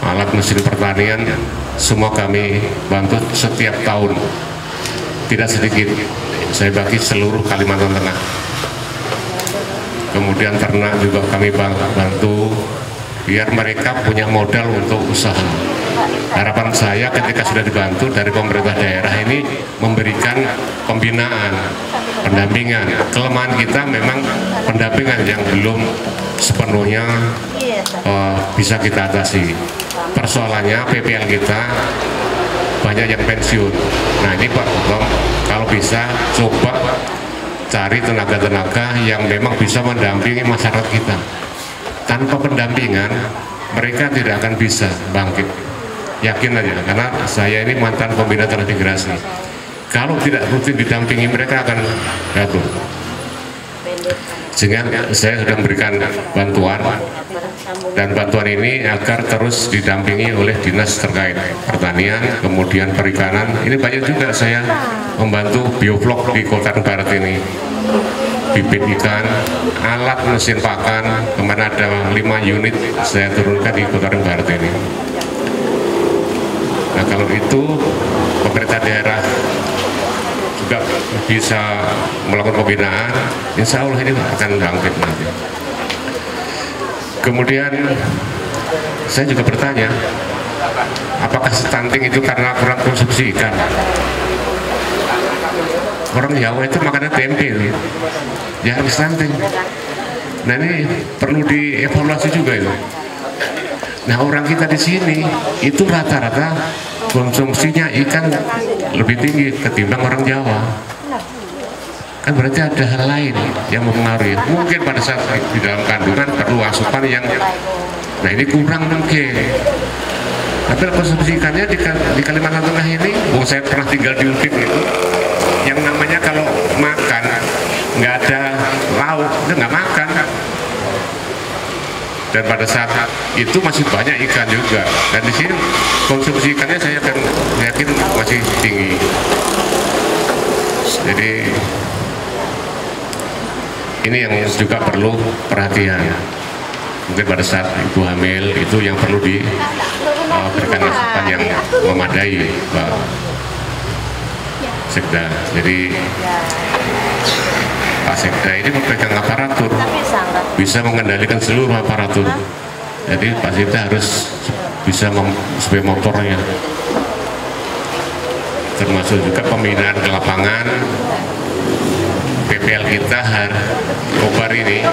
Alat mesin pertanian semua kami bantu setiap tahun, tidak sedikit. Saya bagi seluruh Kalimantan Tengah. Kemudian ternak juga kami bantu, biar mereka punya modal untuk usaha. Harapan saya ketika sudah dibantu dari pemerintah daerah ini memberikan pembinaan, pendampingan. Kelemahan kita memang pendampingan yang belum sepenuhnya bisa kita atasi. Persoalannya PPL kita banyak yang pensiun. Nah ini Pak Ketum, kalau bisa coba cari tenaga-tenaga yang memang bisa mendampingi masyarakat kita. Tanpa pendampingan mereka tidak akan bisa bangkit. Yakin aja, karena saya ini mantan pembina transmigrasi. Kalau tidak rutin didampingi mereka akan jatuh. Sehingga saya sudah memberikan bantuan, dan bantuan ini agar terus didampingi oleh dinas terkait pertanian, kemudian perikanan. Ini banyak juga saya membantu bioflok di Kota Barat ini, bibit ikan, alat mesin pakan, kemana ada 5 unit saya turunkan di Kota Barat ini. Nah kalau itu pemerintah daerah juga bisa melakukan pembinaan, insya Allah ini akan bangkit nanti. Kemudian saya juga bertanya, apakah stunting itu karena kurang konsumsi ikan? Orang Jawa itu makannya tempe, jarang stunting. Nah ini perlu dievaluasi juga itu. Nah orang kita di sini itu rata-rata konsumsinya ikan lebih tinggi ketimbang orang Jawa. Kan berarti ada hal lain yang mempengaruhi. Mungkin pada saat di dalam kandungan perlu asupan yang, nah ini kurang mungkin. Tapi konsumsi ikannya di Kalimantan Tengah ini, saya pernah tinggal di Ubin itu, yang namanya kalau makan nggak ada lauk, itu nggak makan. Dan pada saat itu masih banyak ikan juga, dan di sini konsumsi ikannya saya yakin masih tinggi. Jadi ini yang juga perlu perhatian. mungkin pada saat ibu hamil itu yang perlu diberikan asupan yang memadai, Pak Sekda. Jadi Pak Sekda ini memegang aparatur, bisa mengendalikan seluruh aparatur. Jadi Pak Sekda harus bisa sebagai motornya, termasuk juga pembinaan ke lapangan. PPL kita Kobar ini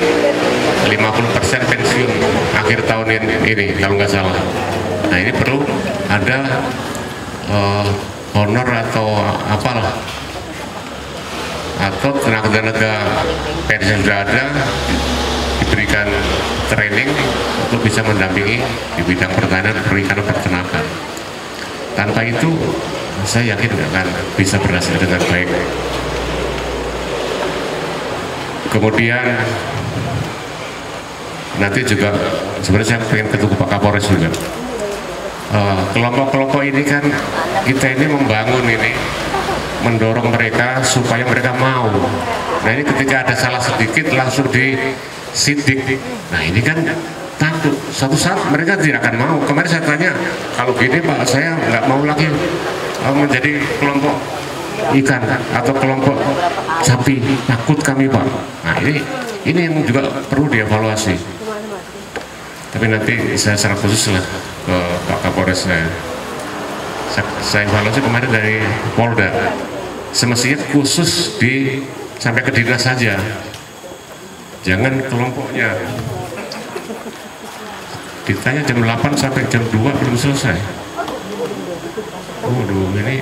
50% pensiun akhir tahun ini kalau nggak salah. Nah ini perlu ada honor atau apalah, atau tenaga-tenaga pensiun sudah ada diberikan training untuk bisa mendampingi di bidang pertanian, perikanan, peternakan. Tanpa itu saya yakin nggak akan bisa berhasil dengan baik. Kemudian nanti juga sebenarnya saya ingin ketemu Pak Kapolres juga. Kelompok-kelompok ini kan kita ini membangun ini, mendorong mereka supaya mereka mau. Nah ini ketika ada salah sedikit langsung disidik. Nah ini kan takut suatu saat mereka tidak akan mau. Kemarin saya tanya, kalau gini Pak saya nggak mau lagi menjadi kelompok ikan atau kelompok sapi, takut kami Pak. Nah ini yang juga perlu dievaluasi. Tapi nanti saya secara khusus lah ke Pak Kapolres saya evaluasi kemarin dari Polda. Semestinya khusus sampai ke dinas saja, jangan kelompoknya. Ditanya jam 8 sampai jam 2 belum selesai. Waduh, ini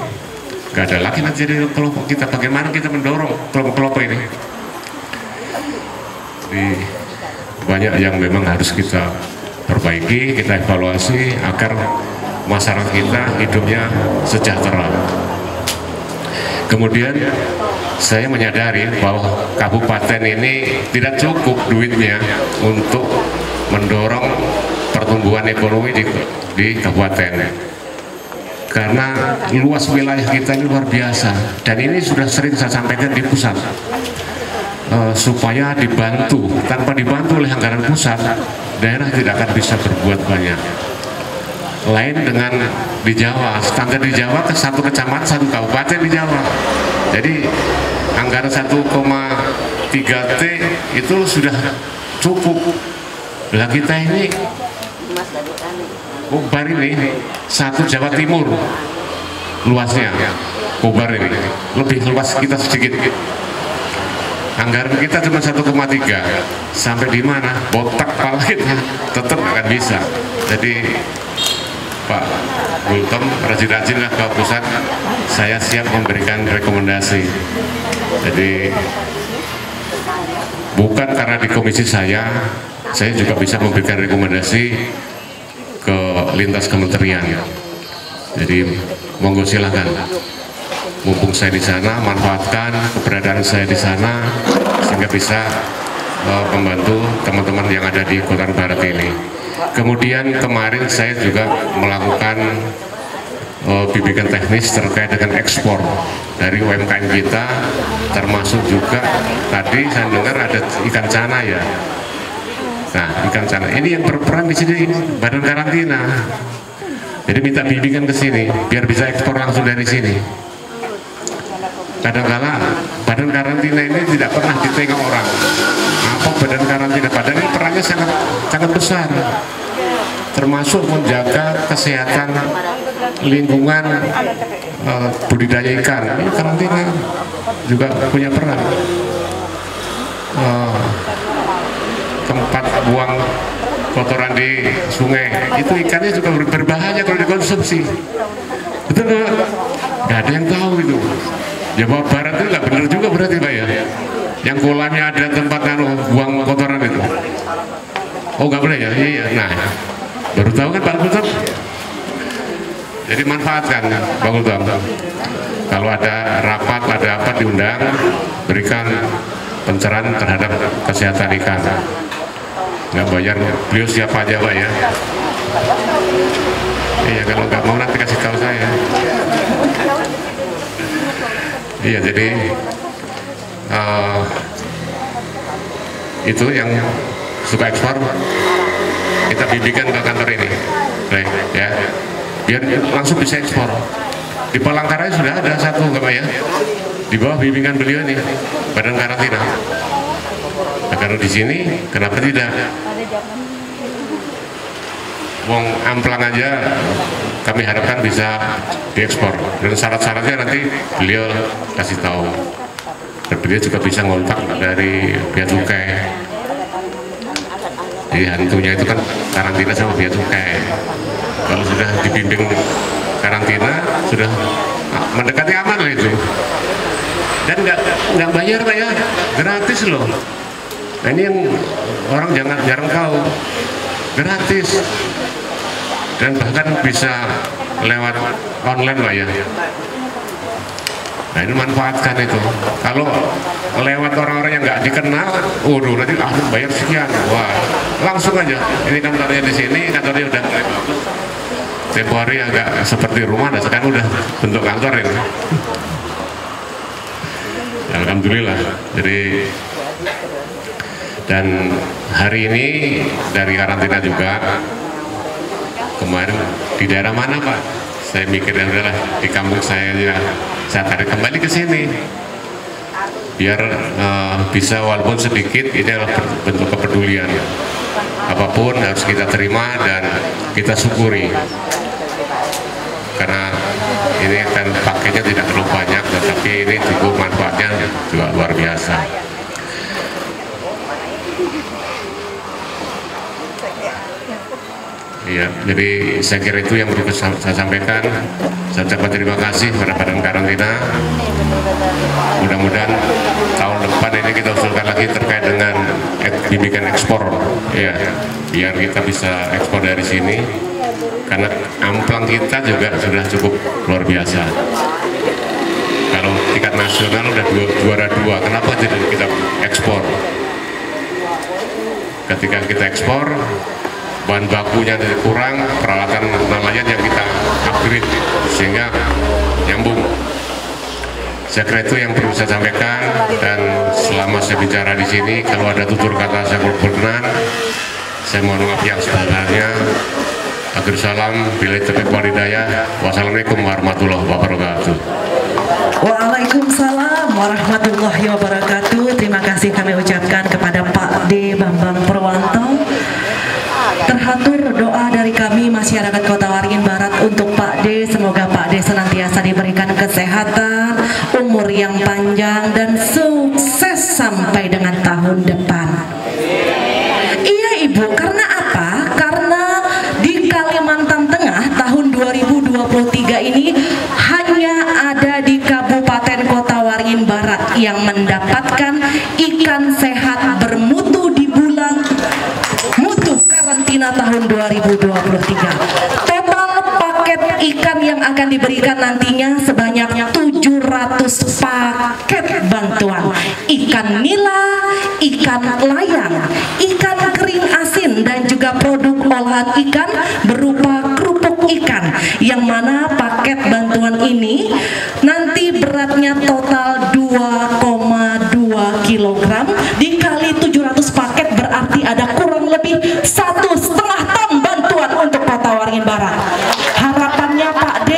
nggak ada lagi nanti jadi kelompok kita. Bagaimana kita mendorong kelompok-kelompok ini? Jadi banyak yang memang harus kita perbaiki, kita evaluasi agar masyarakat kita hidupnya sejahtera. Kemudian saya menyadari bahwa kabupaten ini tidak cukup duitnya untuk mendorong pertumbuhan ekonomi di kabupaten, karena luas wilayah kita ini luar biasa, dan ini sudah sering saya sampaikan di pusat. Supaya dibantu, tanpa dibantu oleh anggaran pusat, daerah tidak akan bisa berbuat banyak. Lain dengan di Jawa, standar di Jawa ke satu kecamatan, satu kabupaten di Jawa. Jadi anggaran 1,3 T itu sudah cukup. Lah kita ini Kobar ini satu Jawa Timur luasnya, Kobar ini lebih luas kita sedikit. Anggaran kita cuma 1,3, sampai di mana botak pala kita tetap akan bisa. Jadi Pak Gultom rajin-rajinlah ke pusat, saya siap memberikan rekomendasi. Jadi bukan karena di komisi saya juga bisa memberikan rekomendasi ke lintas kementerian. Jadi monggo silakan. Mumpung saya di sana, manfaatkan keberadaan saya di sana sehingga bisa membantu teman-teman yang ada di Kota Barat ini. Kemudian kemarin saya juga melakukan bimbingan teknis terkait dengan ekspor dari UMKM kita, termasuk juga tadi saya dengar ada ikan cana ya. Nah, ikan cana ini yang berperan di sini badan karantina. Jadi minta bimbingan ke sini biar bisa ekspor langsung dari sini. Kadang-kala badan karantina ini tidak pernah ditengok orang. Apa badan karantina? Badan ini perannya sangat besar, termasuk menjaga kesehatan lingkungan budidaya ikan. Ini karantina juga punya peran. Tempat buang kotoran di sungai itu ikannya juga berbahaya kalau dikonsumsi. Betul nggak? Nggak ada yang tahu itu. Jawa Barat itu nggak benar juga berarti Pak ya, yang kolamnya ada tempat buang kotoran itu. Oh nggak boleh ya? Iya. Nah baru tahu kan Pak Gultom. Jadi manfaatkan Pak Gultom. Kalau ada rapat, ada apa diundang, berikan pencerahan terhadap kesehatan ikan. Nggak bayar, beliau siapa aja Pak ya. Iya, kalau nggak mau nanti kasih tahu saya. Iya, jadi itu yang suka ekspor, kita bimbingkan ke kantor ini, baik ya, biar langsung bisa ekspor. Di Palangkaraya sudah ada satu nggak Pak ya, di bawah bimbingan beliau nih, badan karantina. Nah, kalau di sini kenapa tidak? Wong amplang aja kami harapkan bisa diekspor, dan syarat-syaratnya nanti beliau kasih tahu. Dan beliau juga bisa ngontak dari Bea Cukai. Jadi hantunya itu kan karantina sama Bea Cukai. Kalau sudah dibimbing karantina, sudah mendekati aman lah itu. Dan nggak bayar Pak ya, gratis loh. Nah ini yang orang jarang tahu, gratis. Dan bahkan bisa lewat online Pak ya. Nah ini manfaatkan itu. Kalau lewat orang-orang yang nggak dikenal, waduh nanti bayar sekian, wah langsung aja. Ini kantornya di sini, kantornya udah mulai bagus. Tempo hari agak seperti rumah, dan sekarang udah bentuk kantor ini. Alhamdulillah. Jadi dan hari ini dari karantina juga. Kemarin di daerah mana Pak? Saya mikir ya udahlah di kampung saya aja, saya tarik kembali ke sini biar bisa walaupun sedikit, ini adalah bentuk kepedulian. Apapun harus kita terima dan kita syukuri, karena ini kan pakainya tidak terlalu banyak, tetapi ini cukup manfaatnya juga luar biasa. Iya, jadi saya kira itu yang perlu saya sampaikan. Saya ucapkan terima kasih kepada badan karantina. Mudah-mudahan tahun depan ini kita usulkan lagi terkait dengan bimbingan ekspor, ya, biar kita bisa ekspor dari sini. Karena amplang kita juga sudah cukup luar biasa. Kalau tingkat nasional udah juara 2, kenapa tidak kita ekspor? Ketika kita ekspor, bahan bakunya kurang, peralatan nelayan yang kita upgrade sehingga nyambung. Saya kira itu yang perlu saya sampaikan, dan selama saya bicara di sini kalau ada tutur kata saya berkenan, saya mohon maaf yang sebenarnya. Akhir salam, billahi taufiq wal hidayah. Wassalamualaikum warahmatullahi wabarakatuh. Waalaikumsalam warahmatullahi wabarakatuh. Terima kasih kami ucapkan kepada Pak D. Bambang Purwanto. Terhatur doa dari kami masyarakat Kota Waringin Barat untuk Pak D. Semoga Pak D senantiasa diberikan kesehatan, umur yang panjang, dan sukses sampai dengan tahun depan. Iya Ibu, karena apa? Karena di Kalimantan Tengah tahun 2023 ini hanya ada di Kabupaten Kota Waringin Barat yang mendapatkan ikan sehat bermutu di bulan mutu karantina tahun 2023. Total paket ikan yang akan diberikan nantinya sebanyak 700 paket bantuan. Ikan nila, ikan layang, ikan kering asin, dan juga produk olahan ikan berupa kerupuk ikan, yang mana paket bantuan ini nanti beratnya total 2,2 kg dikali 700 paket, berarti ada kurang lebih 1,5 ton bantuan untuk Kota Waringin Barat. Harapannya Pak D,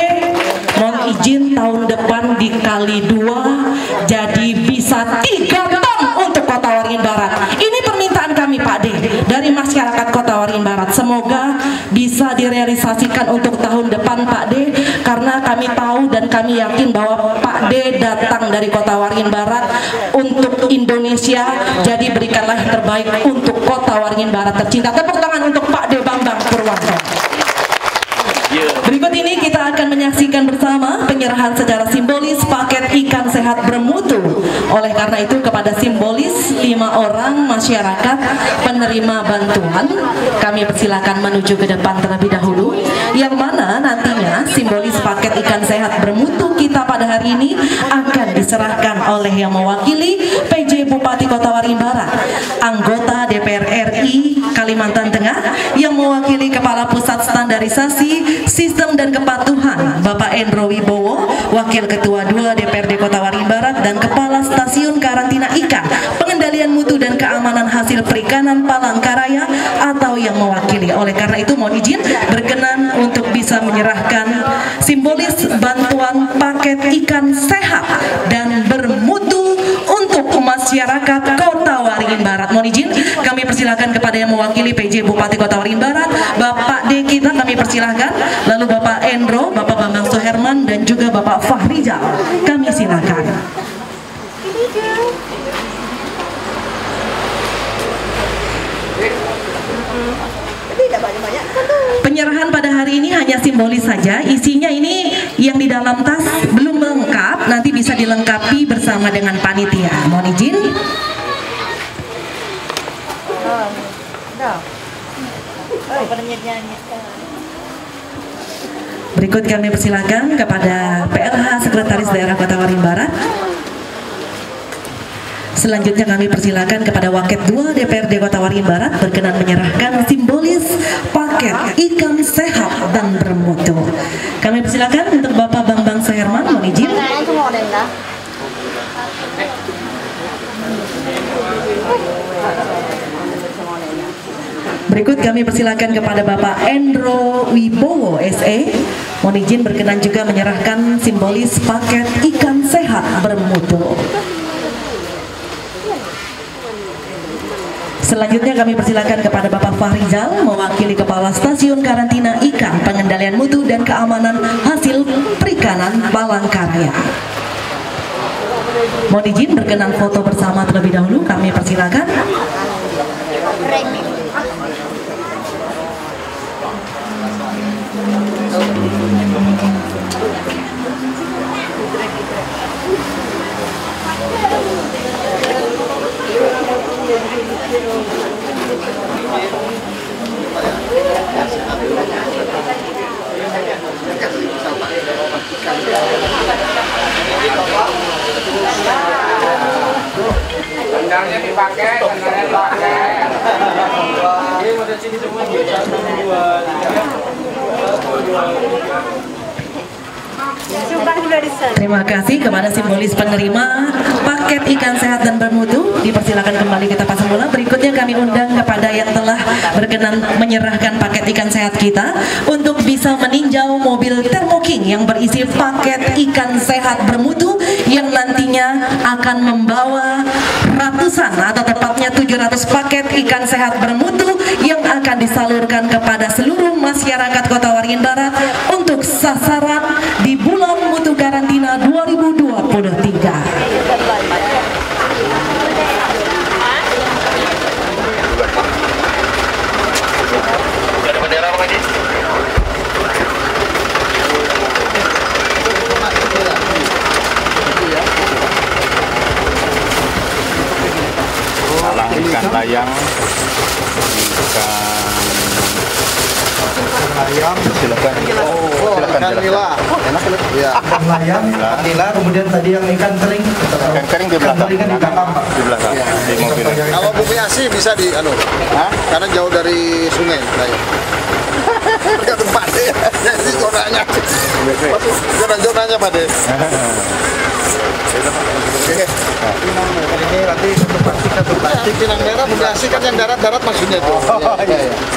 mohon izin tahun depan dikali 2 jadi bisa 3 ton untuk Kota Waringin Barat. Ini permintaan kami Pak D dari masyarakat Kota Waringin Barat. Semoga bisa direalisasikan untuk tahun depan Pak D, karena kami tahu dan kami yakin bahwa Pak D datang dari Kota Waringin Barat untuk Indonesia. Jadi berikanlah yang terbaik untuk Kota Waringin Barat tercinta. Tepuk tangan untuk Pak D. Bambang Purwanto. Berikut ini kita akan menyaksikan bersama penyerahan secara simbolis paket ikan sehat bermutu. Oleh karena itu kepada simbolis 5 orang masyarakat penerima bantuan, kami persilakan menuju ke depan terlebih dahulu, yang mana nantinya simbolis paket ikan sehat bermutu kita pada hari ini akan diserahkan oleh yang mewakili PJ Bupati Kota Waringin Barat, anggota DPR RI Kalimantan Tengah yang mewakili Kepala Pusat Standarisasi Sistem dan Kepatuhan Bapak Endro Wibowo, Wakil Ketua 2 DPRD Kota Waringin Barat, dan Kepala Stasiun Karantina Ikan Pengendalian Mutu bermutu dan keamanan hasil perikanan Palangkaraya atau yang mewakili. Oleh karena itu mohon izin berkenan untuk bisa menyerahkan simbolis bantuan paket ikan sehat dan bermutu untuk masyarakat Kota Waringin Barat. Mohon izin kami persilakan kepada yang mewakili PJ Bupati Kota Waringin Barat, Bapak D kita kami persilahkan, lalu Bapak Endro, Bapak Bambang Suherman dan juga Bapak Fahrizal kami silakan. Penyerahan pada hari ini hanya simbolis saja, isinya ini yang di dalam tas belum lengkap, nanti bisa dilengkapi bersama dengan panitia. Mohon izin. Berikut kami persilakan kepada PLH Sekretaris Daerah Kota Waringin Barat. Selanjutnya kami persilakan kepada Waket 2 DPRD Kota Waringin Barat berkenan menyerahkan simbolis paket ikan sehat dan bermutu. Kami persilakan untuk Bapak Bambang Suherman, mohon izin. Berikut kami persilakan kepada Bapak Endro Wibowo SE, mohon izin berkenan juga menyerahkan simbolis paket ikan sehat bermutu. Selanjutnya kami persilakan kepada Bapak Fahrizal mewakili Kepala Stasiun Karantina Ikan Pengendalian Mutu dan Keamanan Hasil Perikanan Palangkaraya. Mohon izin berkenan foto bersama terlebih dahulu kami persilakan. Sandalnya dipakai, sandalnya dipakai. Ini model sini semua. 1, 2, 3. Terima kasih kepada simbolis penerima paket ikan sehat dan bermutu. Dipersilakan kembali kita pasang bola. Berikutnya kami undang kepada yang telah berkenan menyerahkan paket ikan sehat kita untuk bisa meninjau mobil Thermo King yang berisi paket ikan sehat bermutu yang nantinya akan membawa ratusan atau tepatnya 700 paket ikan sehat bermutu yang akan disalurkan kepada seluruh masyarakat Kota Waringin Barat untuk sasaran di bulan mutu karantina 2023. Ikan layang, Layang, silakan. ikan nila, enak ya. Ikan layang, nila, kemudian tadi yang ikan kering. Ikan kering di belakang. Ikan di belakang, Pak. Di belakang. Di mobil. Kalau bumbunya sih bisa di karena jauh dari sungai layang. Tergantung Pak De, jadi zonanya. Zona-zonanya Pak De. Ini nanti satu plastik. Pinang merah bumbu kan yang darat-darat maksudnya itu.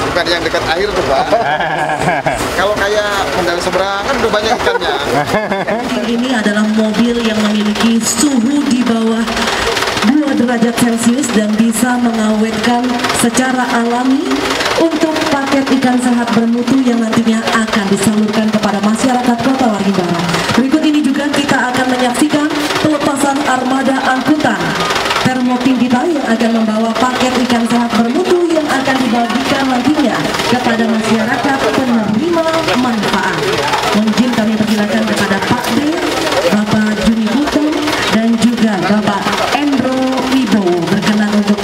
Bukan yang dekat air tuh Pak. Kalau kayak Kendal seberang kan udah banyak ikannya. Ini adalah mobil yang memiliki suhu di bawah 2 derajat Celcius dan bisa mengawetkan secara alami untuk paket ikan sehat bermutu yang nantinya akan disalurkan kepada masyarakat Kota Waringin Barat. Berikut ini juga kita akan menyaksikan pelepasan armada angkutan Thermo King kita yang akan membawa paket ikan sehat bermutu yang akan dibagikan nantinya kepada masyarakat penerima manfaat. Mungkin kami persilakan kepada Pak D, Bapak Juni Buto, dan juga Bapak Endro Wibowo berkenan untuk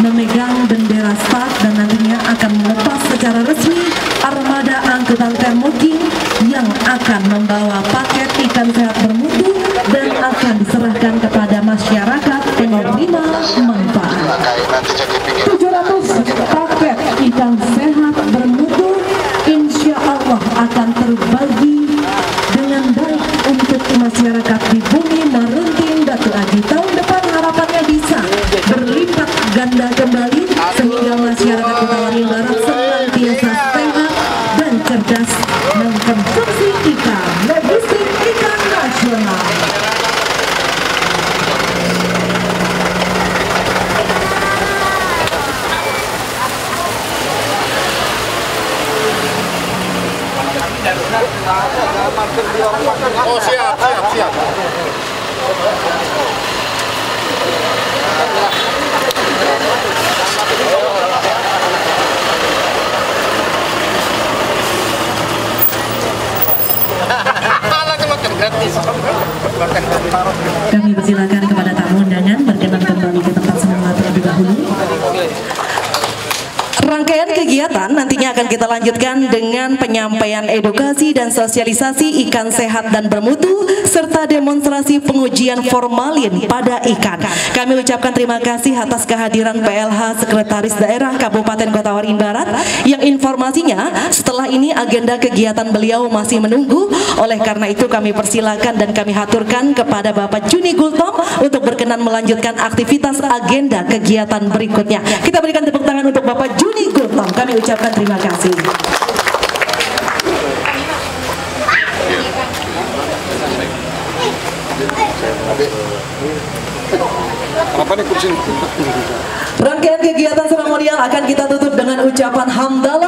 memegang bendera start dan nantinya akan melepas secara resmi armada angkutan Thermo King yang akan membawa paket ikan sehat bermutu dan akan diserahkan kepada masyarakat penerima manfaat. 700 paket ikan sehat bermutu insya Allah akan terbagi dengan baik untuk masyarakat di bumi Marunting Batu Aji. Tahun depan harapannya bisa berlipat Oh siap. Kami persilakan kepada tamu undangan berkenan kembali ke tempat semula terlebih dahulu. Rangkaian kegiatan nantinya akan kita lanjutkan dengan penyampaian edukasi dan sosialisasi ikan sehat dan bermutu serta demonstrasi pengujian formalin pada ikan. Kami ucapkan terima kasih atas kehadiran PLH Sekretaris Daerah Kabupaten Kota Waringin Barat yang informasinya setelah ini agenda kegiatan beliau masih menunggu. Oleh karena itu kami persilakan dan kami haturkan kepada Bapak Juni Gultom untuk berkenan melanjutkan aktivitas agenda kegiatan berikutnya. Kita berikan tepuk tangan untuk Bapak Juni Gultom. Kami ucapkan terima kasih. Rangkaian kegiatan seremonial akan kita tutup dengan ucapan hamdalah